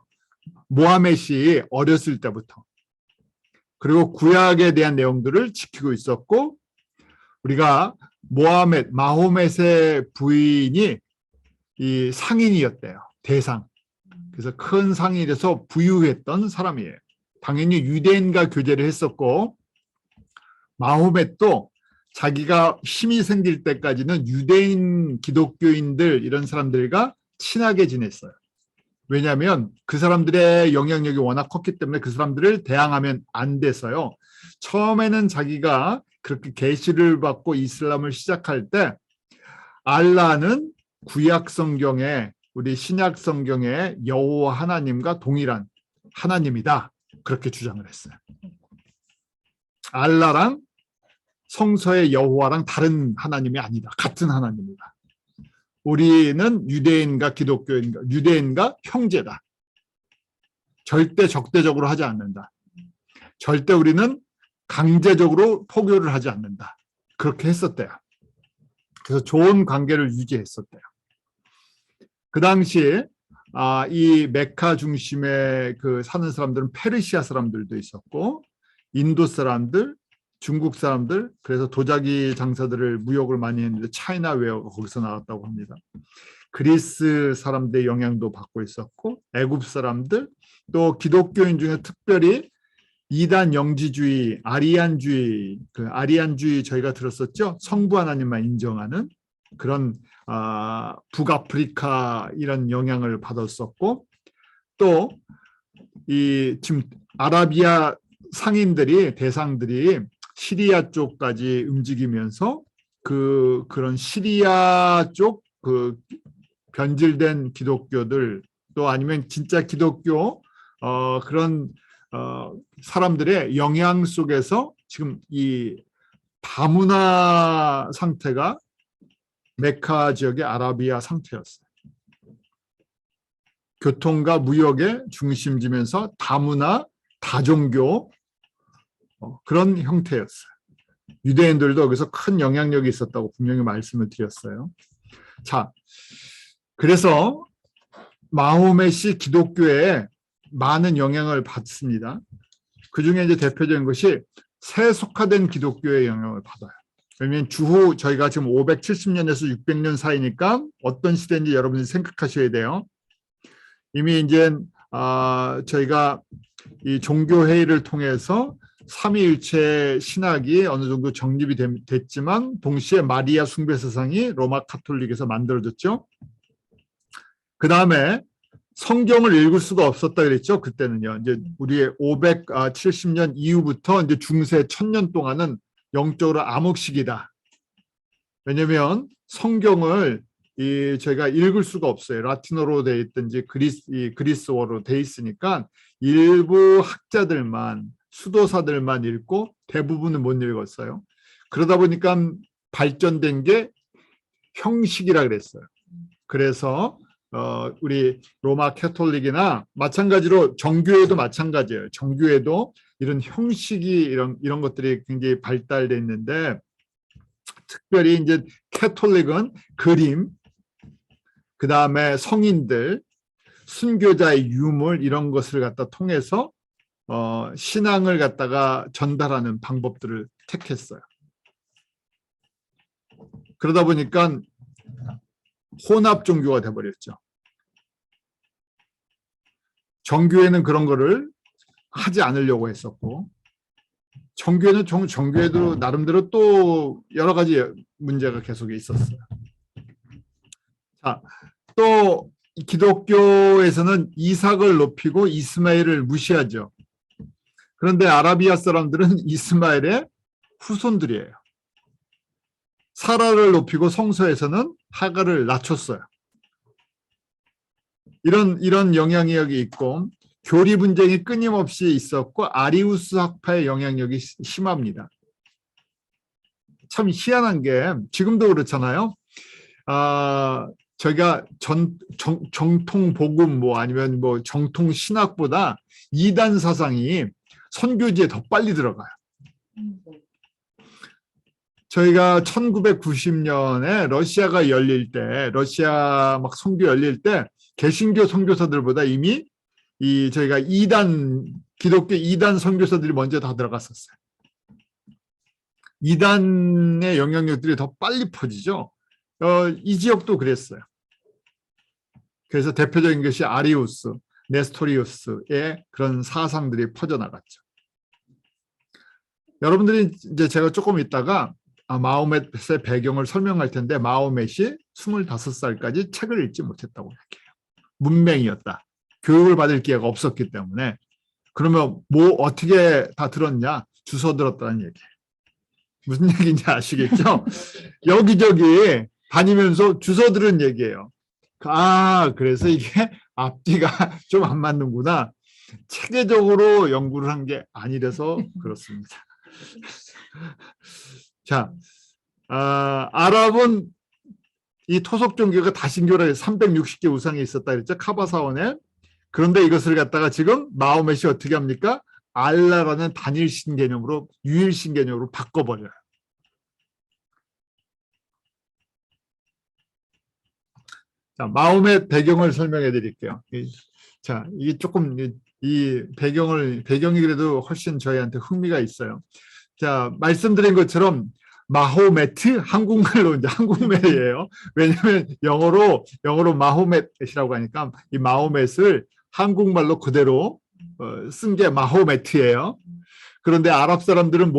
Speaker 1: 모하멧이 어렸을 때부터. 그리고 구약에 대한 내용들을 지키고 있었고, 우리가 마호멧의 부인이 이 상인이었대요. 대상. 그래서 큰 상인이 돼서 부유했던 사람이에요. 당연히 유대인과 교제를 했었고, 마호멧도 자기가 힘이 생길 때까지는 유대인, 기독교인들 이런 사람들과 친하게 지냈어요. 왜냐하면 그 사람들의 영향력이 워낙 컸기 때문에 그 사람들을 대항하면 안 돼서요. 처음에는 자기가 그렇게 계시를 받고 이슬람을 시작할 때 알라는 구약 성경에 우리 신약 성경에 여호와 하나님과 동일한 하나님이다. 그렇게 주장을 했어요. 알라랑 성서의 여호와랑 다른 하나님이 아니다. 같은 하나님이다. 우리는 유대인과 기독교인과 유대인과 형제다. 절대 적대적으로 하지 않는다. 절대 우리는 강제적으로 포교를 하지 않는다. 그렇게 했었대요. 그래서 좋은 관계를 유지했었대요. 그 당시에 이 메카 중심에 그 사는 사람들은 페르시아 사람들도 있었고 인도 사람들, 중국 사람들, 그래서 도자기 장사들을 무역을 많이 했는데 차이나 웨어가 거기서 나왔다고 합니다. 그리스 사람들의 영향도 받고 있었고 애굽 사람들, 또 기독교인 중에 특별히 이단 영지주의, 아리안주의, 그 아리안주의 저희가 들었었죠. 성부 하나님만 인정하는 그런 북아프리카 이런 영향을 받았었고, 또 이 지금 아라비아 대상들이 시리아 쪽까지 움직이면서 그런 시리아 쪽 변질된 기독교들 또 아니면 진짜 기독교 그런 사람들의 영향 속에서 지금 이 다문화 상태가 메카 지역의 아라비아 상태였어요. 교통과 무역의 중심지면서 다문화, 다종교 그런 형태였어요. 유대인들도 여기서 큰 영향력이 있었다고 분명히 말씀을 드렸어요. 자, 그래서 마호멧이 기독교에 많은 영향을 받습니다. 그 중에 이제 대표적인 것이 세속화된 기독교의 영향을 받아요. 왜냐하면 주후 저희가 지금 570년에서 600년 사이니까 어떤 시대인지 여러분이 생각하셔야 돼요. 이미 이제 저희가 이 종교회의를 통해서 삼위일체 신학이 어느 정도 정립이 됐지만 동시에 마리아 숭배 사상이 로마 카톨릭에서 만들어졌죠. 그 다음에 성경을 읽을 수가 없었다 그랬죠. 그때는요. 이제 우리의 570년 이후부터 이제 중세 1000년 동안은 영적으로 암흑시기다. 왜냐하면 성경을 저희가 읽을 수가 없어요. 라틴어로 돼 있든지 그리스어로 돼 있으니까 일부 학자들만 수도사들만 읽고 대부분은 못 읽었어요. 그러다 보니까 발전된 게 형식이라 그랬어요. 그래서 우리 로마 캐톨릭이나 마찬가지로 정교회도 마찬가지예요. 정교회도 이런 형식이 이런 것들이 굉장히 발달돼 있는데 특별히 이제 캐톨릭은 그림, 그 다음에 성인들, 순교자의 유물 이런 것을 갖다 통해서 신앙을 갖다가 전달하는 방법들을 택했어요. 그러다 보니까 혼합 종교가 돼버렸죠. 정교회는 그런 거를 하지 않으려고 했었고 정교회는 정교회도 나름대로 또 여러 가지 문제가 계속 있었어요. 자, 또 기독교에서는 이삭을 높이고 이스마엘을 무시하죠. 그런데 아라비아 사람들은 이스마엘의 후손들이에요. 사라를 높이고 성서에서는 하갈을 낮췄어요. 이런 영향력이 있고 교리 분쟁이 끊임없이 있었고 아리우스 학파의 영향력이 심합니다. 참 희한한 게 지금도 그렇잖아요. 저희가 정통 복음 아니면 정통 신학보다 이단 사상이 선교지에 더 빨리 들어가요. 저희가 1990년에 러시아가 열릴 때, 러시아 막 선교 열릴 때 개신교 선교사들보다 이미 저희가 기독교 이단 선교사들이 먼저 다 들어갔었어요. 이단의 영향력들이 더 빨리 퍼지죠. 이 지역도 그랬어요. 그래서 대표적인 것이 아리우스, 네스토리우스의 그런 사상들이 퍼져나갔죠. 여러분들이 이제 제가 조금 있다가 마호멧의 배경을 설명할 텐데 마호멧이 25살까지 책을 읽지 못했다고 얘기해요. 문맹이었다. 교육을 받을 기회가 없었기 때문에. 그러면 어떻게 다 들었냐? 주워 들었다는 얘기예요. 무슨 얘기인지 아시겠죠? 여기저기 다니면서 주워 들은 얘기예요. 그래서 이게 앞뒤가 좀 안 맞는구나. 체계적으로 연구를 한 게 아니라서 그렇습니다. 자, 아랍은 이 토속 종교가 다신교라 360개 우상이 있었다 그랬죠. 카바사원에. 그런데 이것을 갖다가 지금 마호멧이 어떻게 합니까? 알라라는 단일신 개념으로 유일신 개념으로 바꿔버려요. 자, 마호멧 배경을 설명해 드릴게요. 자, 이게 조금 이 배경이 그래도 훨씬 저희한테 흥미가 있어요. 자, 말씀드린 것처럼 마호메트 한국말로 이제 한국말이에요. 왜냐하면 영어로 마호멧이라고 하니까 이 마호멧을 한국말로 그대로 쓴 게 마호메트예요. 그런데 아랍 사람들은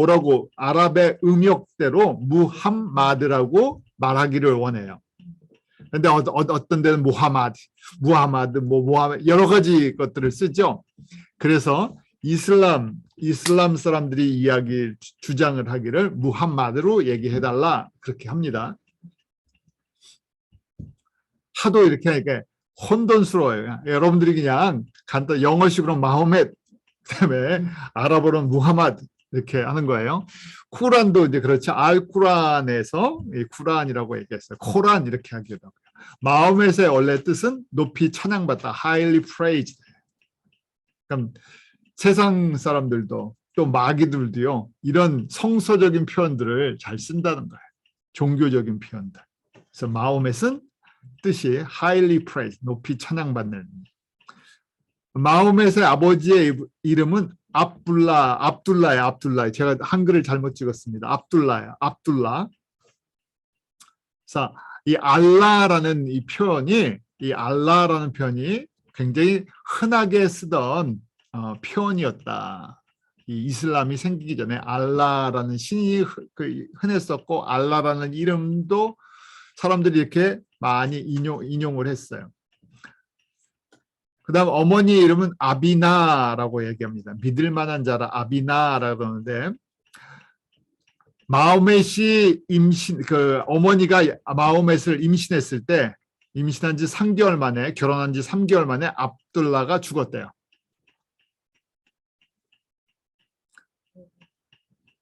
Speaker 1: 아랍의 음역대로 무함마드라고 말하기를 원해요. 근데 어떤 데는 무하마드, 모하메드 여러 가지 것들을 쓰죠. 그래서 이슬람 사람들이 주장을 하기를 무함마드로 얘기해달라 그렇게 합니다. 하도 이렇게 하니까 혼돈스러워요. 여러분들이 그냥 간단 영어식으로 마호멧, 그다음에 아랍어로는 무하마드 이렇게 하는 거예요. 쿠란도 이제 그렇죠. 알쿠란에서 이 쿠란이라고 얘기했어요. 코란 이렇게 하기도 하고요. 마호멧의 원래 뜻은 높이 찬양받다, highly praised. 그러니까 세상 사람들도 또 마귀들도요, 이런 성서적인 표현들을 잘 쓴다는 거예요. 종교적인 표현들. 그래서 마호멧은 뜻이 highly praised, 높이 찬양받는. 마호멧의 아버지의 이름은 압둘라예요. 압둘라. 제가 한글을 잘못 찍었습니다. 압둘라예요. 압둘라. 자, 이 알라라는 표현이 굉장히 흔하게 쓰던 표현이었다. 이 이슬람이 생기기 전에 알라라는 신이 흔했었고, 알라라는 이름도 사람들이 이렇게 많이 인용을 했어요. 그 다음 어머니의 이름은 아비나라고 얘기합니다. 믿을 만한 자라 아비나라고 하는데, 마호멧이 어머니가 마호멧을 임신했을 때, 임신한 지 3개월 만에, 결혼한 지 3개월 만에 압둘라가 죽었대요.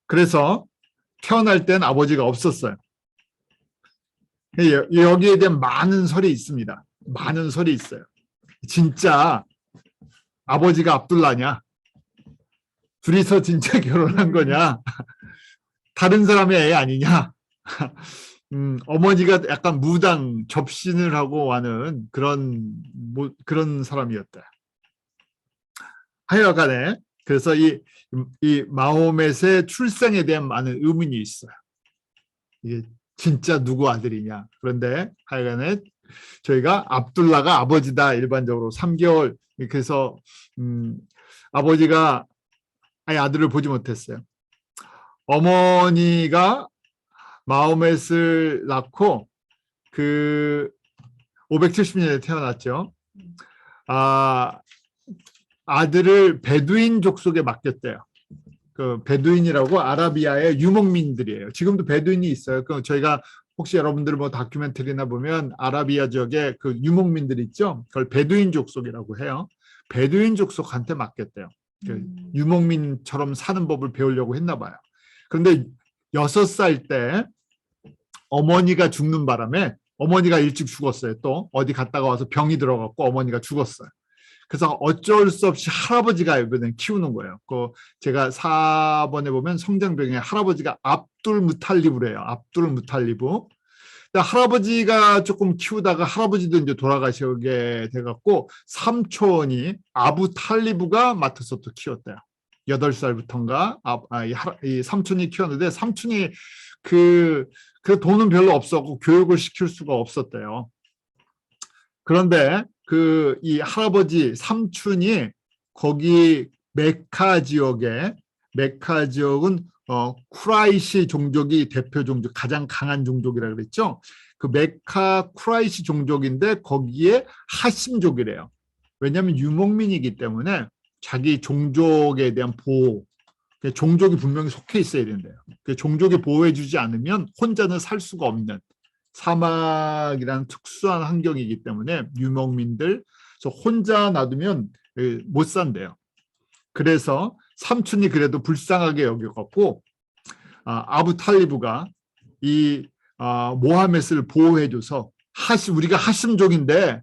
Speaker 1: 그래서 태어날 땐 아버지가 없었어요. 여기에 대한 많은 설이 있습니다. 많은 설이 있어요. 진짜 아버지가 압둘라냐? 둘이서 진짜 결혼한 거냐? 다른 사람의 애 아니냐? 어머니가 약간 무당 접신을 하고 하는 그런 사람이었다. 하여간에 그래서 이 마호멧의 출생에 대한 많은 의문이 있어요. 이게 진짜 누구 아들이냐? 그런데 하여간에 저희가 압둘라가 아버지다, 일반적으로 3개월. 그래서 아버지가 아들을 보지 못했어요. 어머니가 마호멧을 낳고 570년에 태어났죠. 아들을 베두인 족속에 맡겼대요. 그 베두인이라고 아라비아의 유목민들이에요. 지금도 베두인이 있어요. 저희가 혹시 여러분들 뭐 다큐멘터리나 보면 아라비아 지역에 그 유목민들 있죠. 그걸 베두인 족속이라고 해요. 베두인 족속한테 맡겼대요. 유목민처럼 사는 법을 배우려고 했나 봐요. 그런데 6살 때 어머니가 죽는 바람에, 어머니가 일찍 죽었어요. 또 어디 갔다가 와서 병이 들어갔고 어머니가 죽었어요. 그래서 어쩔 수 없이 할아버지가 이번엔 키우는 거예요. 제가 4번에 보면 성장병에 할아버지가 압둘 무탈리브래요. 압둘 무탈리브. 할아버지가 조금 키우다가 할아버지도 이제 돌아가시게 돼갖고 삼촌이 아부 탈리브가 맡아서 또 키웠대요. 8살부터인가 이 삼촌이 키웠는데, 삼촌이 그 돈은 별로 없었고 교육을 시킬 수가 없었대요. 그런데 이 할아버지 삼촌이 거기 메카 지역은 쿠라이시 종족이 대표 종족, 가장 강한 종족이라고 그랬죠. 그 메카 쿠라이시 종족인데 거기에 하심족이래요. 왜냐하면 유목민이기 때문에 자기 종족에 대한 보호, 종족이 분명히 속해 있어야 된대요. 종족이 보호해주지 않으면 혼자는 살 수가 없는 사막이라는 특수한 환경이기 때문에 유목민들, 혼자 놔두면 못 산대요. 그래서 삼촌이 그래도 불쌍하게 여겨갖고 아부 탈리브가 이 모하멧을 보호해줘서 우리가 하심족인데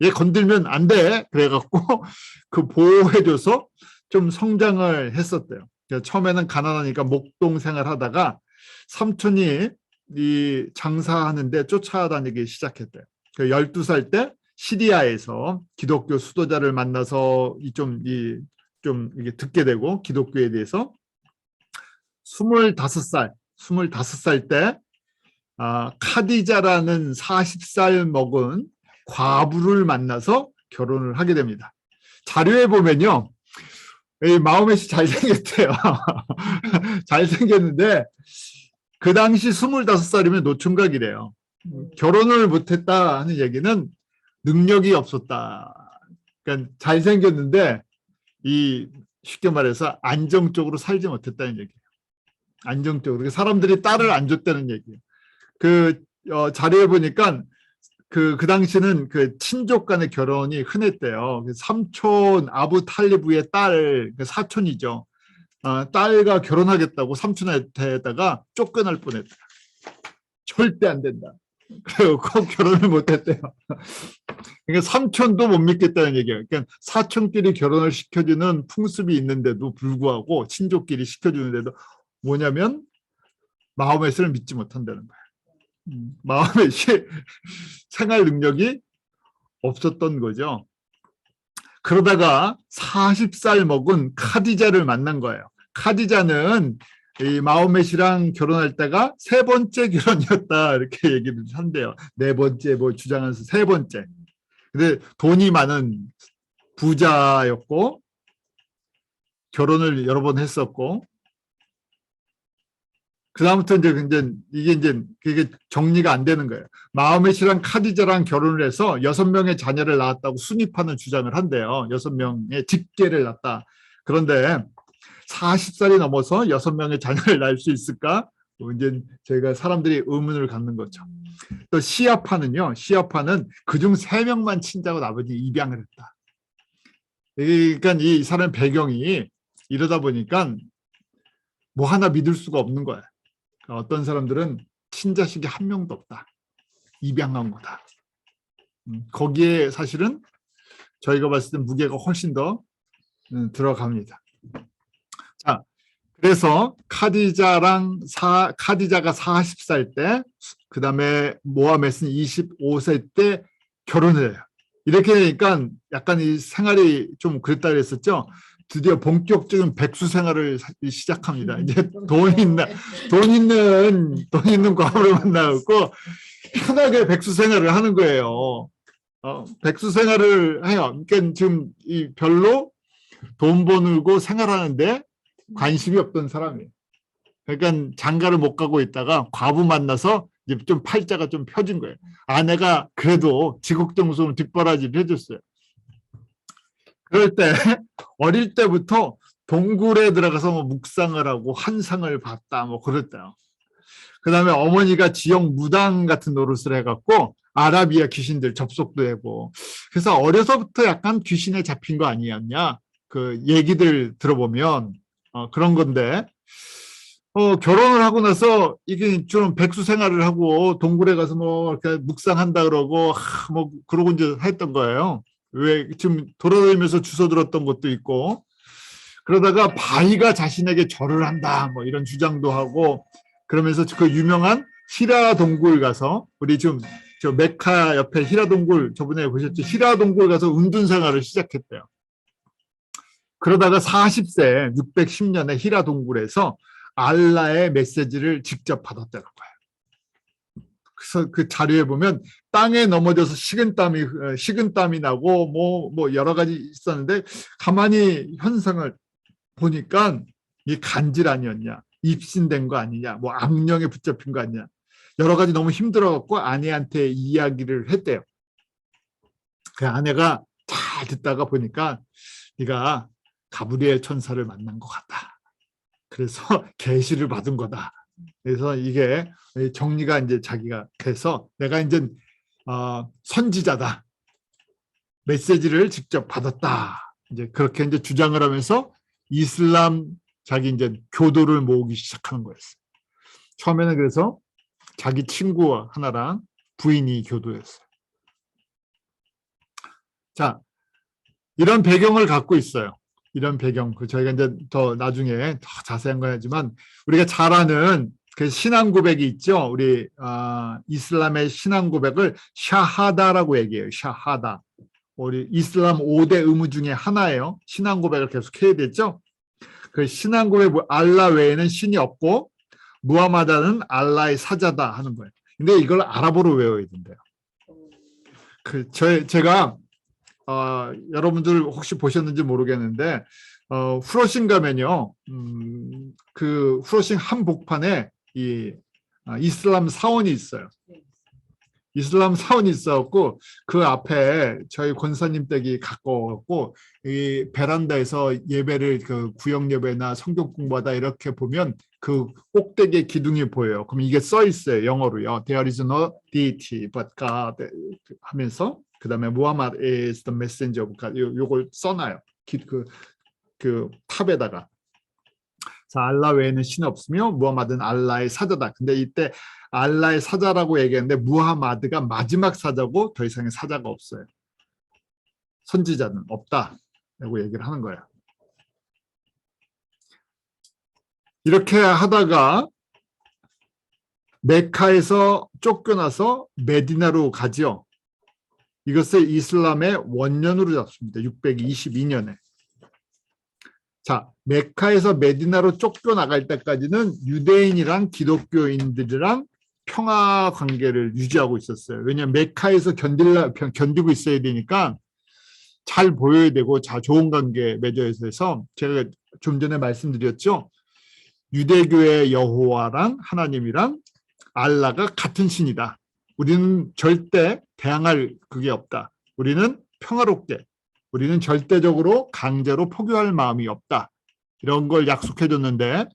Speaker 1: 얘 건들면 안 돼, 그래갖고 그 보호해줘서 좀 성장을 했었대요. 처음에는 가난하니까 목동 생활하다가 삼촌이 이 장사하는데 쫓아다니기 시작했대요. 12살 때 시리아에서 기독교 수도자를 만나서 좀 이게 듣게 되고, 기독교에 대해서 25살 때 카디자라는 40살 먹은 과부를 만나서 결혼을 하게 됩니다. 자료에 보면요, 이 마호멧이 잘생겼대요. 잘생겼는데 그 당시 25살이면 노총각이래요. 결혼을 못했다 하는 얘기는 능력이 없었다. 그러니까 잘생겼는데 이 쉽게 말해서 안정적으로 살지 못했다는 얘기예요. 안정적으로. 사람들이 딸을 안 줬다는 얘기예요. 자료에 보니까 그 당시는 그 친족 간의 결혼이 흔했대요. 삼촌 아부 탈리브의 딸, 사촌이죠. 딸과 결혼하겠다고 삼촌한테다가 쫓겨날 뻔했다. 절대 안 된다. 그리고 꼭 결혼을 못했대요. 그러니까 삼촌도 못 믿겠다는 얘기예요. 그러니까 사촌끼리 결혼을 시켜주는 풍습이 있는데도 불구하고 친족끼리 시켜주는데도 뭐냐면 마호메스를 믿지 못한다는 거예요. 마호메스의 생활 능력이 없었던 거죠. 그러다가 40살 먹은 카디자를 만난 거예요. 카디자는 이 마호메시랑 결혼할 때가 세 번째 결혼이었다 이렇게 얘기를 한대요. 네 번째 뭐 주장하면서 세 번째. 근데 돈이 많은 부자였고 결혼을 여러 번 했었고 그다음부터 이제 그게 정리가 안 되는 거예요. 마호메시랑 카디자랑 결혼을 해서 6명의 자녀를 낳았다고 순위파는 주장을 한대요. 6명의 직계를 낳았다. 그런데 40살이 넘어서 6명의 자녀를 낳을 수 있을까? 이제 저희가 사람들이 의문을 갖는 거죠. 또 시아파는요. 시아파는 그중 3명만 친자고 나머지 입양을 했다. 그러니까 이 사람 배경이 이러다 보니까 뭐 하나 믿을 수가 없는 거야. 어떤 사람들은 친자식이 한 명도 없다. 입양한 거다. 거기에 사실은 저희가 봤을 때 무게가 훨씬 더 들어갑니다. 자, 그래서 카디자가 40살 때, 그 다음에 모하메스는 25세 때 결혼을 해요. 이렇게 되니까 약간 이 생활이 좀 그랬다 그랬었죠. 드디어 본격적인 백수 생활을 시작합니다. 이제 돈 있는 과부를 만나고 편하게 백수 생활을 하는 거예요. 백수 생활을 해요. 그러니까 지금 별로 돈 버는고 생활하는데 관심이 없던 사람이에요. 그러니까 장가를 못 가고 있다가 과부 만나서 이제 좀 팔자가 좀 펴진 거예요. 아내가 그래도 지극정성으로 뒷바라지를 해줬어요. 그럴 때 어릴 때부터 동굴에 들어가서 뭐 묵상을 하고 환상을 봤다 뭐 그랬대요. 그다음에 어머니가 지역 무당 같은 노릇을 해갖고 아라비아 귀신들 접속도 하고 그래서 어려서부터 약간 귀신에 잡힌 거 아니었냐 그 얘기들 들어보면 그런 건데 결혼을 하고 나서 이게 좀 백수 생활을 하고 동굴에 가서 뭐 이렇게 묵상한다 그러고 뭐 그러고 이제 했던 거예요. 왜 지금 돌아다니면서 주워 들었던 것도 있고 그러다가 바위가 자신에게 절을 한다 뭐 이런 주장도 하고 그러면서 그 유명한 히라 동굴 가서 우리 지금 저 메카 옆에 히라 동굴 저번에 보셨죠? 히라 동굴 가서 은둔 생활을 시작했대요. 그러다가 40세 610년에 히라 동굴에서 알라의 메시지를 직접 받았다는 거예요. 그래서 그 자료에 보면 땅에 넘어져서 식은땀이 나고 뭐 여러 가지 있었는데 가만히 현상을 보니까 이게 간질 아니었냐, 입신된 거 아니냐, 뭐 악령에 붙잡힌 거 아니냐, 여러 가지 너무 힘들어갖고 아내한테 이야기를 했대요. 그 아내가 잘 듣다가 보니까 네가 가브리엘 천사를 만난 것 같다. 그래서 계시를 받은 거다. 그래서 이게 정리가 이제 자기가 돼서 내가 이제 선지자다. 메시지를 직접 받았다. 이제 그렇게 이제 주장을 하면서 이슬람 자기 이제 교도를 모으기 시작하는 거였어요. 처음에는 그래서 자기 친구 하나랑 부인이 교도였어요. 자, 이런 배경을 갖고 있어요. 이런 배경, 저희가 이제 더 나중에 더 자세한 거 하지만 우리가 잘 아는 그 신앙 고백이 있죠. 우리 이슬람의 신앙 고백을 샤하다라고 얘기해요. 샤하다. 우리 이슬람 5대 의무 중에 하나예요. 신앙 고백을 계속 해야 되죠. 그 신앙 고백 알라 외에는 신이 없고 무하마다는 알라의 사자다 하는 거예요. 근데 이걸 아랍어로 외워야 된대요. 제가 여러분들 혹시 보셨는지 모르겠는데 후러싱 가면요, 그 후러싱 한복판에 이 이슬람 사원이 있어요. 이슬람 사원이 있었고 그 앞에 저희 권사님 댁이 가까웠고 이 베란다에서 예배를 그 구역 예배나 성경 공부하다 이렇게 보면 그 꼭대기에 기둥이 보여요. 그럼 이게 써 있어요. 영어로요. There is no deity but God 하면서 그다음에 Muhammad is the messenger of God 요걸 써놔요. 그 탑에다가. 자, 알라 외에는 신 없으며 무하마드는 알라의 사자다. 근데 이때 알라의 사자라고 얘기했는데 무하마드가 마지막 사자고 더 이상의 사자가 없어요. 선지자는 없다라고 얘기를 하는 거예요. 이렇게 하다가 메카에서 쫓겨나서 메디나로 가지요. 이것을 이슬람의 원년으로 잡습니다. 622년에. 자, 메카에서 메디나로 쫓겨나갈 때까지는 유대인이랑 기독교인들이랑 평화 관계를 유지하고 있었어요. 왜냐하면 메카에서 견디고 있어야 되니까 잘 보여야 되고 좋은 관계 맺어야 해서 제가 좀 전에 말씀드렸죠. 유대교의 여호와랑 하나님이랑 알라가 같은 신이다. 우리는 절대 대항할 그게 없다. 우리는 평화롭게 우리는 절대적으로 강제로 포교할 마음이 없다. 이런 걸 약속해줬는데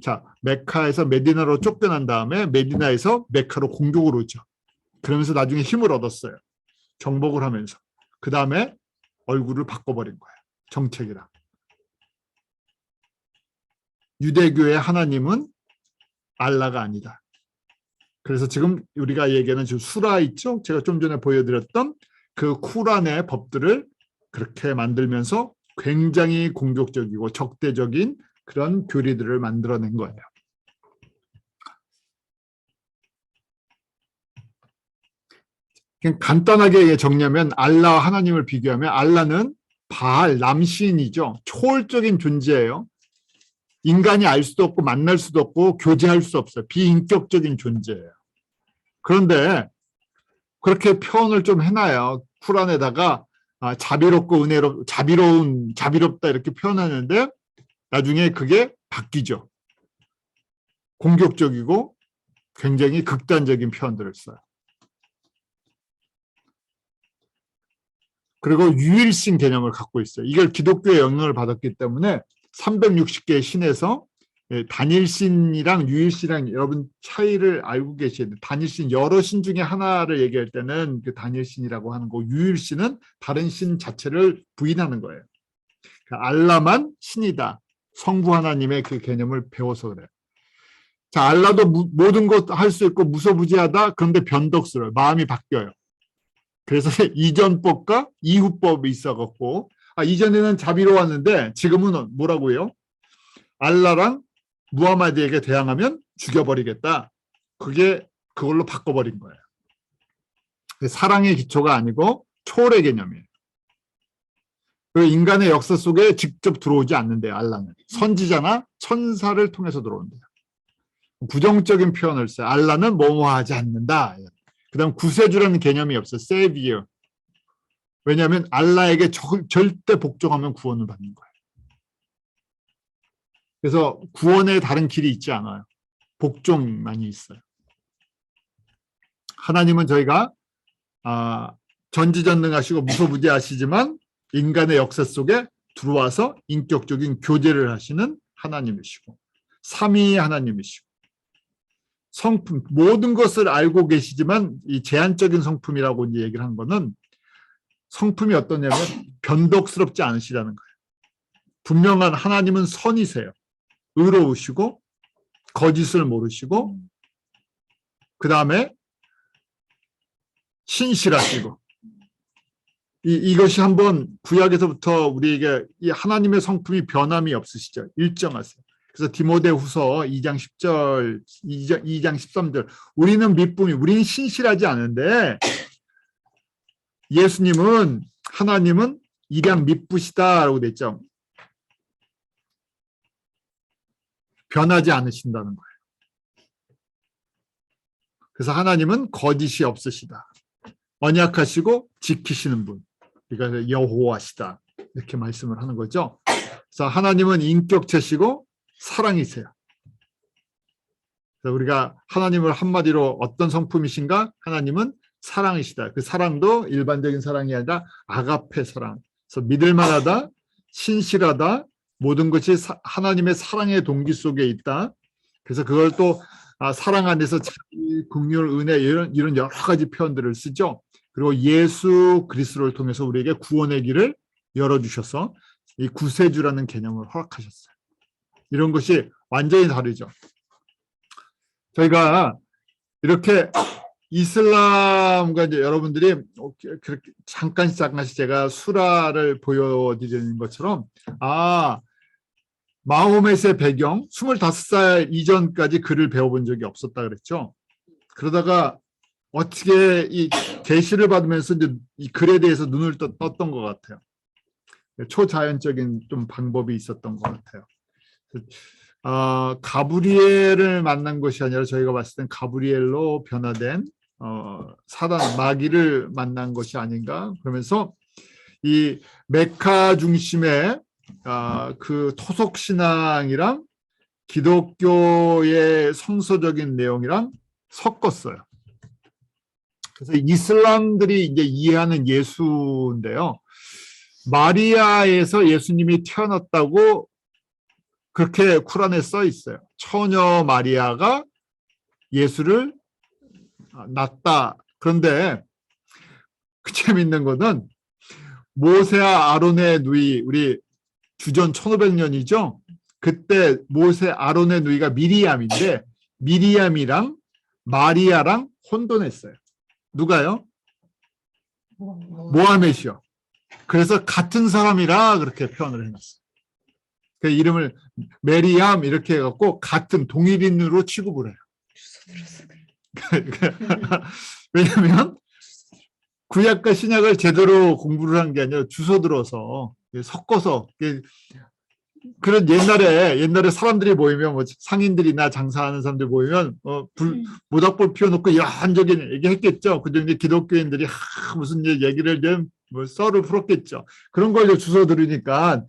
Speaker 1: 자 메카에서 메디나로 쫓겨난 다음에 메디나에서 메카로 공격을 오죠. 그러면서 나중에 힘을 얻었어요. 정복을 하면서. 그 다음에 얼굴을 바꿔버린 거예요. 정책이랑. 유대교의 하나님은 알라가 아니다. 그래서 지금 우리가 얘기하는 지금 수라 있죠? 제가 좀 전에 보여드렸던 그 쿠란의 법들을 그렇게 만들면서 굉장히 공격적이고 적대적인 그런 교리들을 만들어낸 거예요. 그냥 간단하게 정리하면 알라와 하나님을 비교하면 알라는 바알, 남신이죠. 초월적인 존재예요. 인간이 알 수도 없고 만날 수도 없고 교제할 수 없어요. 비인격적인 존재예요. 그런데 그렇게 표현을 좀 해놔요. 쿠란에다가 자비롭고 자비롭다 이렇게 표현하는데 나중에 그게 바뀌죠. 공격적이고 굉장히 극단적인 표현들을 써요. 그리고 유일신 개념을 갖고 있어요. 이걸 기독교의 영향을 받았기 때문에 360개의 신에서 단일신이랑 유일신이랑 여러분 차이를 알고 계셔야 돼요. 단일신 여러 신 중에 하나를 얘기할 때는 그 단일신이라고 하는 거고 유일신은 다른 신 자체를 부인하는 거예요. 그러니까 알라만 신이다. 성부 하나님의 그 개념을 배워서 그래요. 자, 알라도 모든 것 할 수 있고 무소부지하다. 그런데 변덕스러워요. 마음이 바뀌어요. 그래서 이전법과 이후법이 있어갖고 이전에는 자비로웠는데 지금은 뭐라고요? 알라랑 무하마드에게 대항하면 죽여버리겠다. 그걸로 바꿔버린 거예요. 사랑의 기초가 아니고 초월의 개념이에요. 인간의 역사 속에 직접 들어오지 않는데요. 알라는 선지자나 천사를 통해서 들어온대요. 부정적인 표현을 써요. 알라는 뭐뭐하지 않는다. 그 다음 구세주라는 개념이 없어요. 세비어. 왜냐하면 알라에게 절대 복종하면 구원을 받는 거예요. 그래서 구원에 다른 길이 있지 않아요. 복종만이 있어요. 하나님은 저희가 전지전능하시고 무소부지하시지만 인간의 역사 속에 들어와서 인격적인 교제를 하시는 하나님이시고 삼위의 하나님이시고 성품 모든 것을 알고 계시지만 이 제한적인 성품이라고 이제 얘기를 한 거는 성품이 어떠냐면 변덕스럽지 않으시다는 거예요. 분명한 하나님은 선이세요. 의로우시고 거짓을 모르시고 그 다음에 신실하시고 이것이 한번 구약에서부터 우리에게 이 하나님의 성품이 변함이 없으시죠. 일정하세요. 그래서 디모데후서 2장 10절, 2장 13절 우리는 미쁨이 우리는 신실하지 않은데 예수님은 하나님은 일양 미쁘시다라고 됐죠. 변하지 않으신다는 거예요. 그래서 하나님은 거짓이 없으시다. 언약하시고 지키시는 분. 그러니까 여호와시다. 이렇게 말씀을 하는 거죠. 그래서 하나님은 인격체시고 사랑이세요. 그래서 우리가 하나님을 한마디로 어떤 성품이신가? 하나님은 사랑이시다. 그 사랑도 일반적인 사랑이 아니라 아가페 사랑. 그래서 믿을만하다, 신실하다, 모든 것이 하나님의 사랑의 동기 속에 있다. 그래서 그걸 또 사랑 안에서 자비, 긍휼, 은혜 이런 여러 가지 표현들을 쓰죠. 그리고 예수 그리스도를 통해서 우리에게 구원의 길을 열어주셔서 이 구세주라는 개념을 허락하셨어요. 이런 것이 완전히 다르죠. 저희가 이렇게 이슬람과 이제 여러분들이 그렇게 잠깐씩 제가 수라를 보여드리는 것처럼 마호멧의 배경 25살 이전까지 글을 배워본 적이 없었다 그랬죠. 그러다가 어떻게 이 계시를 받으면서 이제 이 글에 대해서 눈을 떴던 것 같아요. 초자연적인 좀 방법이 있었던 것 같아요. 가브리엘을 만난 것이 아니라 저희가 봤을 땐 가브리엘로 변화된 사단 마귀를 만난 것이 아닌가. 그러면서 이 메카 중심의 그 토속 신앙이랑 기독교의 성서적인 내용이랑 섞었어요. 그래서 이슬람들이 이제 이해하는 예수인데요. 마리아에서 예수님이 태어났다고 그렇게 쿠란에 써 있어요. 처녀 마리아가 예수를 낳았다. 그런데 그 재밌는 거는 모세와 아론의 누이, 우리 주전 1500년이죠. 그때 모세 아론의 누이가 미리암인데 미리암이랑 마리아랑 혼돈했어요. 누가요? 모하멧이요. 그래서 같은 사람이라 그렇게 표현을 해놨어요. 그 이름을 메리암 이렇게 해갖고 같은 동일인으로 취급을 해요. 왜냐하면 구약과 신약을 제대로 공부를 한 게 아니라 주워 들어서 섞어서 그런 옛날에 사람들이 모이면 뭐 상인들이나 장사하는 사람들 모이면 모닥불 피워놓고 이런저런 얘기했겠죠. 그런데 기독교인들이 무슨 얘기를 뭐 썰을 풀었겠죠. 그런 걸 주워 들으니까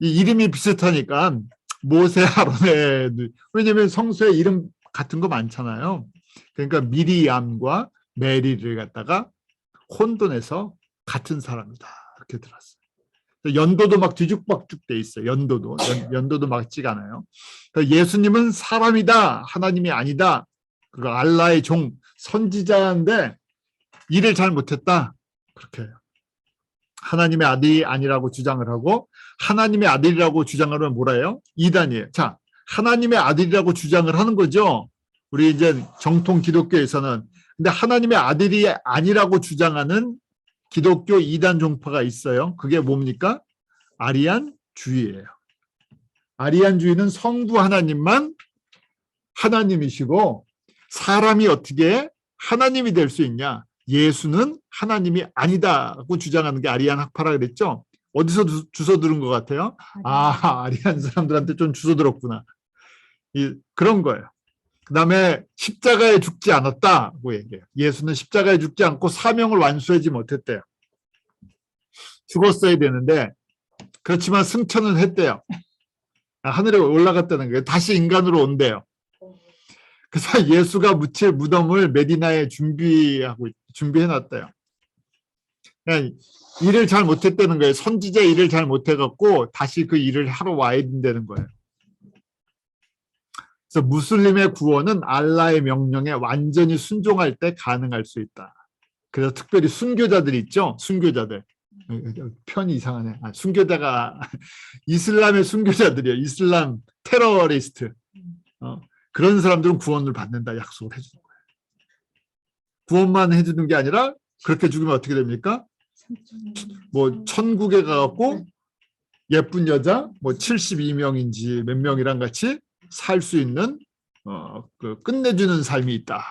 Speaker 1: 이 이름이 비슷하니까 모세 아론의 왜냐하면 성서에 이름 같은 거 많잖아요. 그러니까 미리암과 메리를 갖다가 혼돈해서 같은 사람이다 이렇게 들었어요. 연도도 막 뒤죽박죽 돼 있어요. 연도도 맞지가 않아요. 그러니까 예수님은 사람이다, 하나님이 아니다. 그 알라의 종, 선지자인데 일을 잘 못했다. 그렇게 해요. 하나님의 아들이 아니라고 주장을 하고 하나님의 아들이라고 주장을 하면 뭐라 해요? 이단이에요. 자, 하나님의 아들이라고 주장을 하는 거죠. 우리 이제 정통 기독교에서는. 근데 하나님의 아들이 아니라고 주장하는 기독교 이단 종파가 있어요. 그게 뭡니까? 아리안주의예요. 아리안주의는 성부 하나님만 하나님이시고 사람이 어떻게 하나님이 될 수 있냐? 예수는 하나님이 아니다고 주장하는 게 아리안 학파라 그랬죠. 어디서 주워 들은 것 같아요? 아리안 사람들한테 좀 주워 들었구나. 그런 거예요. 그 다음에 십자가에 죽지 않았다고 얘기해요. 예수는 십자가에 죽지 않고 사명을 완수하지 못했대요. 죽었어야 되는데 그렇지만 승천은 했대요. 하늘에 올라갔다는 거예요. 다시 인간으로 온대요. 그래서 예수가 묻힐 무덤을 메디나에 준비해놨대요. 일을 잘 못했다는 거예요. 선지자 일을 잘 못해갖고 다시 그 일을 하러 와야 된다는 거예요. 그래서 무슬림의 구원은 알라의 명령에 완전히 순종할 때 가능할 수 있다. 그래서 특별히 순교자들 있죠? 순교자들. 편이 이상하네. 순교자가 이슬람의 순교자들이에요. 이슬람 테러리스트. 그런 사람들은 구원을 받는다 약속을 해주는 거예요. 구원만 해주는 게 아니라 그렇게 죽으면 어떻게 됩니까? 뭐 천국에 가갖고 예쁜 여자 뭐 72명인지 몇 명이랑 같이 살 수 있는 그 끝내주는 삶이 있다.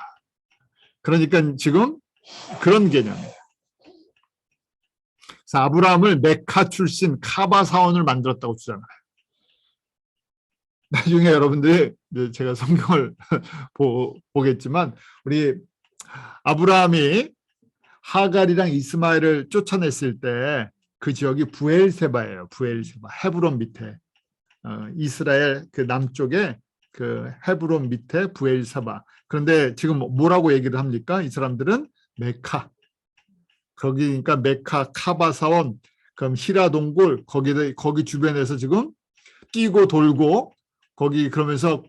Speaker 1: 그러니까 지금 그런 개념이에요. 그래서 아브라함을 메카 출신 카바 사원을 만들었다고 주장해요. 나중에 여러분들이 제가 성경을 보겠지만 우리 아브라함이 하갈이랑 이스마엘을 쫓아냈을 때 그 지역이 부엘세바예요. 부엘세바 헤브론 밑에 이스라엘 그 남쪽에 그 헤브론 밑에 부엘세바. 그런데 지금 뭐라고 얘기를 합니까? 이 사람들은 메카. 거기니까 메카, 카바사온, 그럼 히라동굴 거기 주변에서 지금 뛰고 돌고 거기 그러면서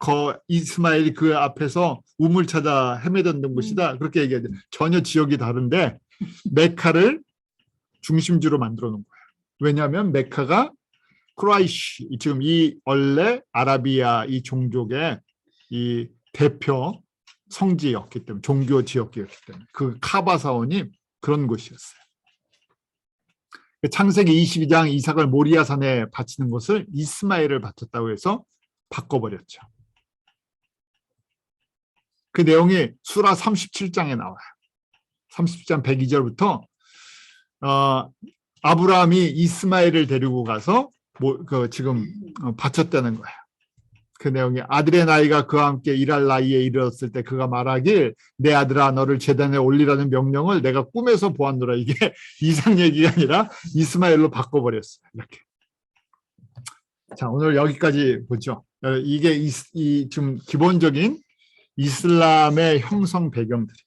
Speaker 1: 이스마엘이 그 앞에서 우물 찾아 헤매던 곳이다. 그렇게 얘기하죠. 전혀 지역이 다른데 메카를 중심지로 만들어 놓은 거예요. 왜냐하면 메카가 쿠라이시, 지금 이 원래 아라비아 이 종족의 이 대표 성지였기 때문에, 종교 지역이었기 때문에 그 카바사온이 그런 곳이었어요. 창세기 22장 이삭을 모리아산에 바치는 것을 이스마엘을 바쳤다고 해서 바꿔버렸죠. 그 내용이 수라 37장에 나와요. 37장 102절부터 아브라함이 이스마엘을 데리고 가서 지금 바쳤다는 거예요. 그 내용이 아들의 나이가 그와 함께 일할 나이에 이르렀을 때 그가 말하길 내 아들아 너를 제단에 올리라는 명령을 내가 꿈에서 보았노라. 이게 이삭 얘기가 아니라 이스마엘로 바꿔버렸어요. 이렇게. 자, 오늘 여기까지 보죠. 이게 좀 기본적인 이슬람의 형성 배경들이에요.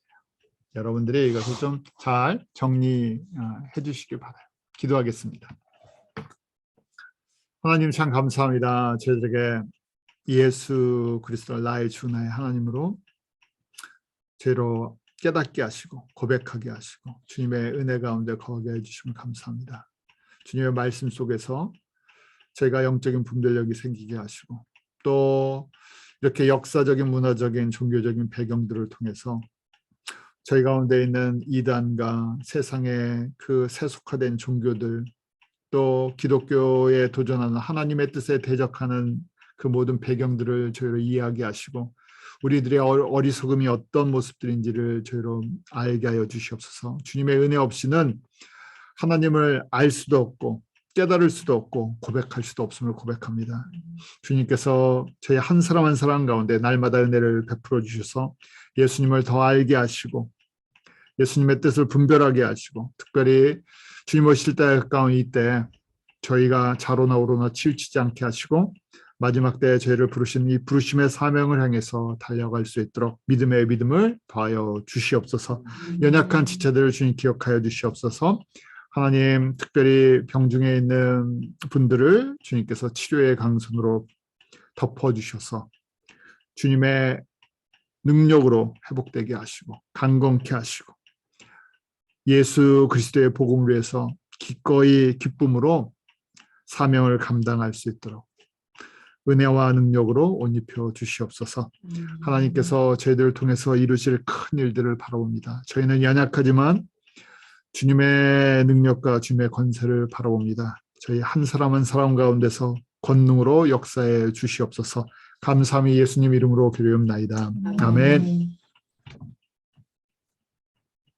Speaker 1: 여러분들이 이것을 좀 잘 정리해 주시길 바라요. 기도하겠습니다. 하나님 참 감사합니다. 저희들에게 예수 그리스도 나의 주 나의 하나님으로 죄로 깨닫게 하시고 고백하게 하시고 주님의 은혜 가운데 거하게 해주시면 감사합니다. 주님의 말씀 속에서 저희가 영적인 분별력이 생기게 하시고 또 이렇게 역사적인 문화적인 종교적인 배경들을 통해서 저희 가운데 있는 이단과 세상의 그 세속화된 종교들 또 기독교에 도전하는 하나님의 뜻에 대적하는 그 모든 배경들을 저희로 이해하게 하시고 우리들의 어리석음이 어떤 모습들인지를 저희로 알게 하여 주시옵소서. 주님의 은혜 없이는 하나님을 알 수도 없고 깨달을 수도 없고 고백할 수도 없음을 고백합니다. 주님께서 저희 한 사람 한 사람 가운데 날마다 은혜를 베풀어 주셔서 예수님을 더 알게 하시고 예수님의 뜻을 분별하게 하시고 특별히 주님 오실 때 가까운 이때 저희가 좌로나 우로나 치우치지 않게 하시고 마지막 때에 저희를 부르신 이 부르심의 사명을 향해서 달려갈 수 있도록 믿음의 믿음을 더하여 주시옵소서. 연약한 지체들을 주님 기억하여 주시옵소서. 하나님 특별히 병중에 있는 분들을 주님께서 치료의 강선으로 덮어주셔서 주님의 능력으로 회복되게 하시고 강건케 하시고 예수 그리스도의 복음을 위해서 기꺼이 기쁨으로 사명을 감당할 수 있도록 은혜와 능력으로 옷 입혀 주시옵소서. 하나님께서 저희들을 통해서 이루실 큰 일들을 바라봅니다. 저희는 연약하지만 주님의 능력과 주님의 권세를 바라봅니다. 저희 한 사람 한 사람 가운데서 권능으로 역사해 주시옵소서. 감사함이 예수님 이름으로 기도하옵나이다. 아멘.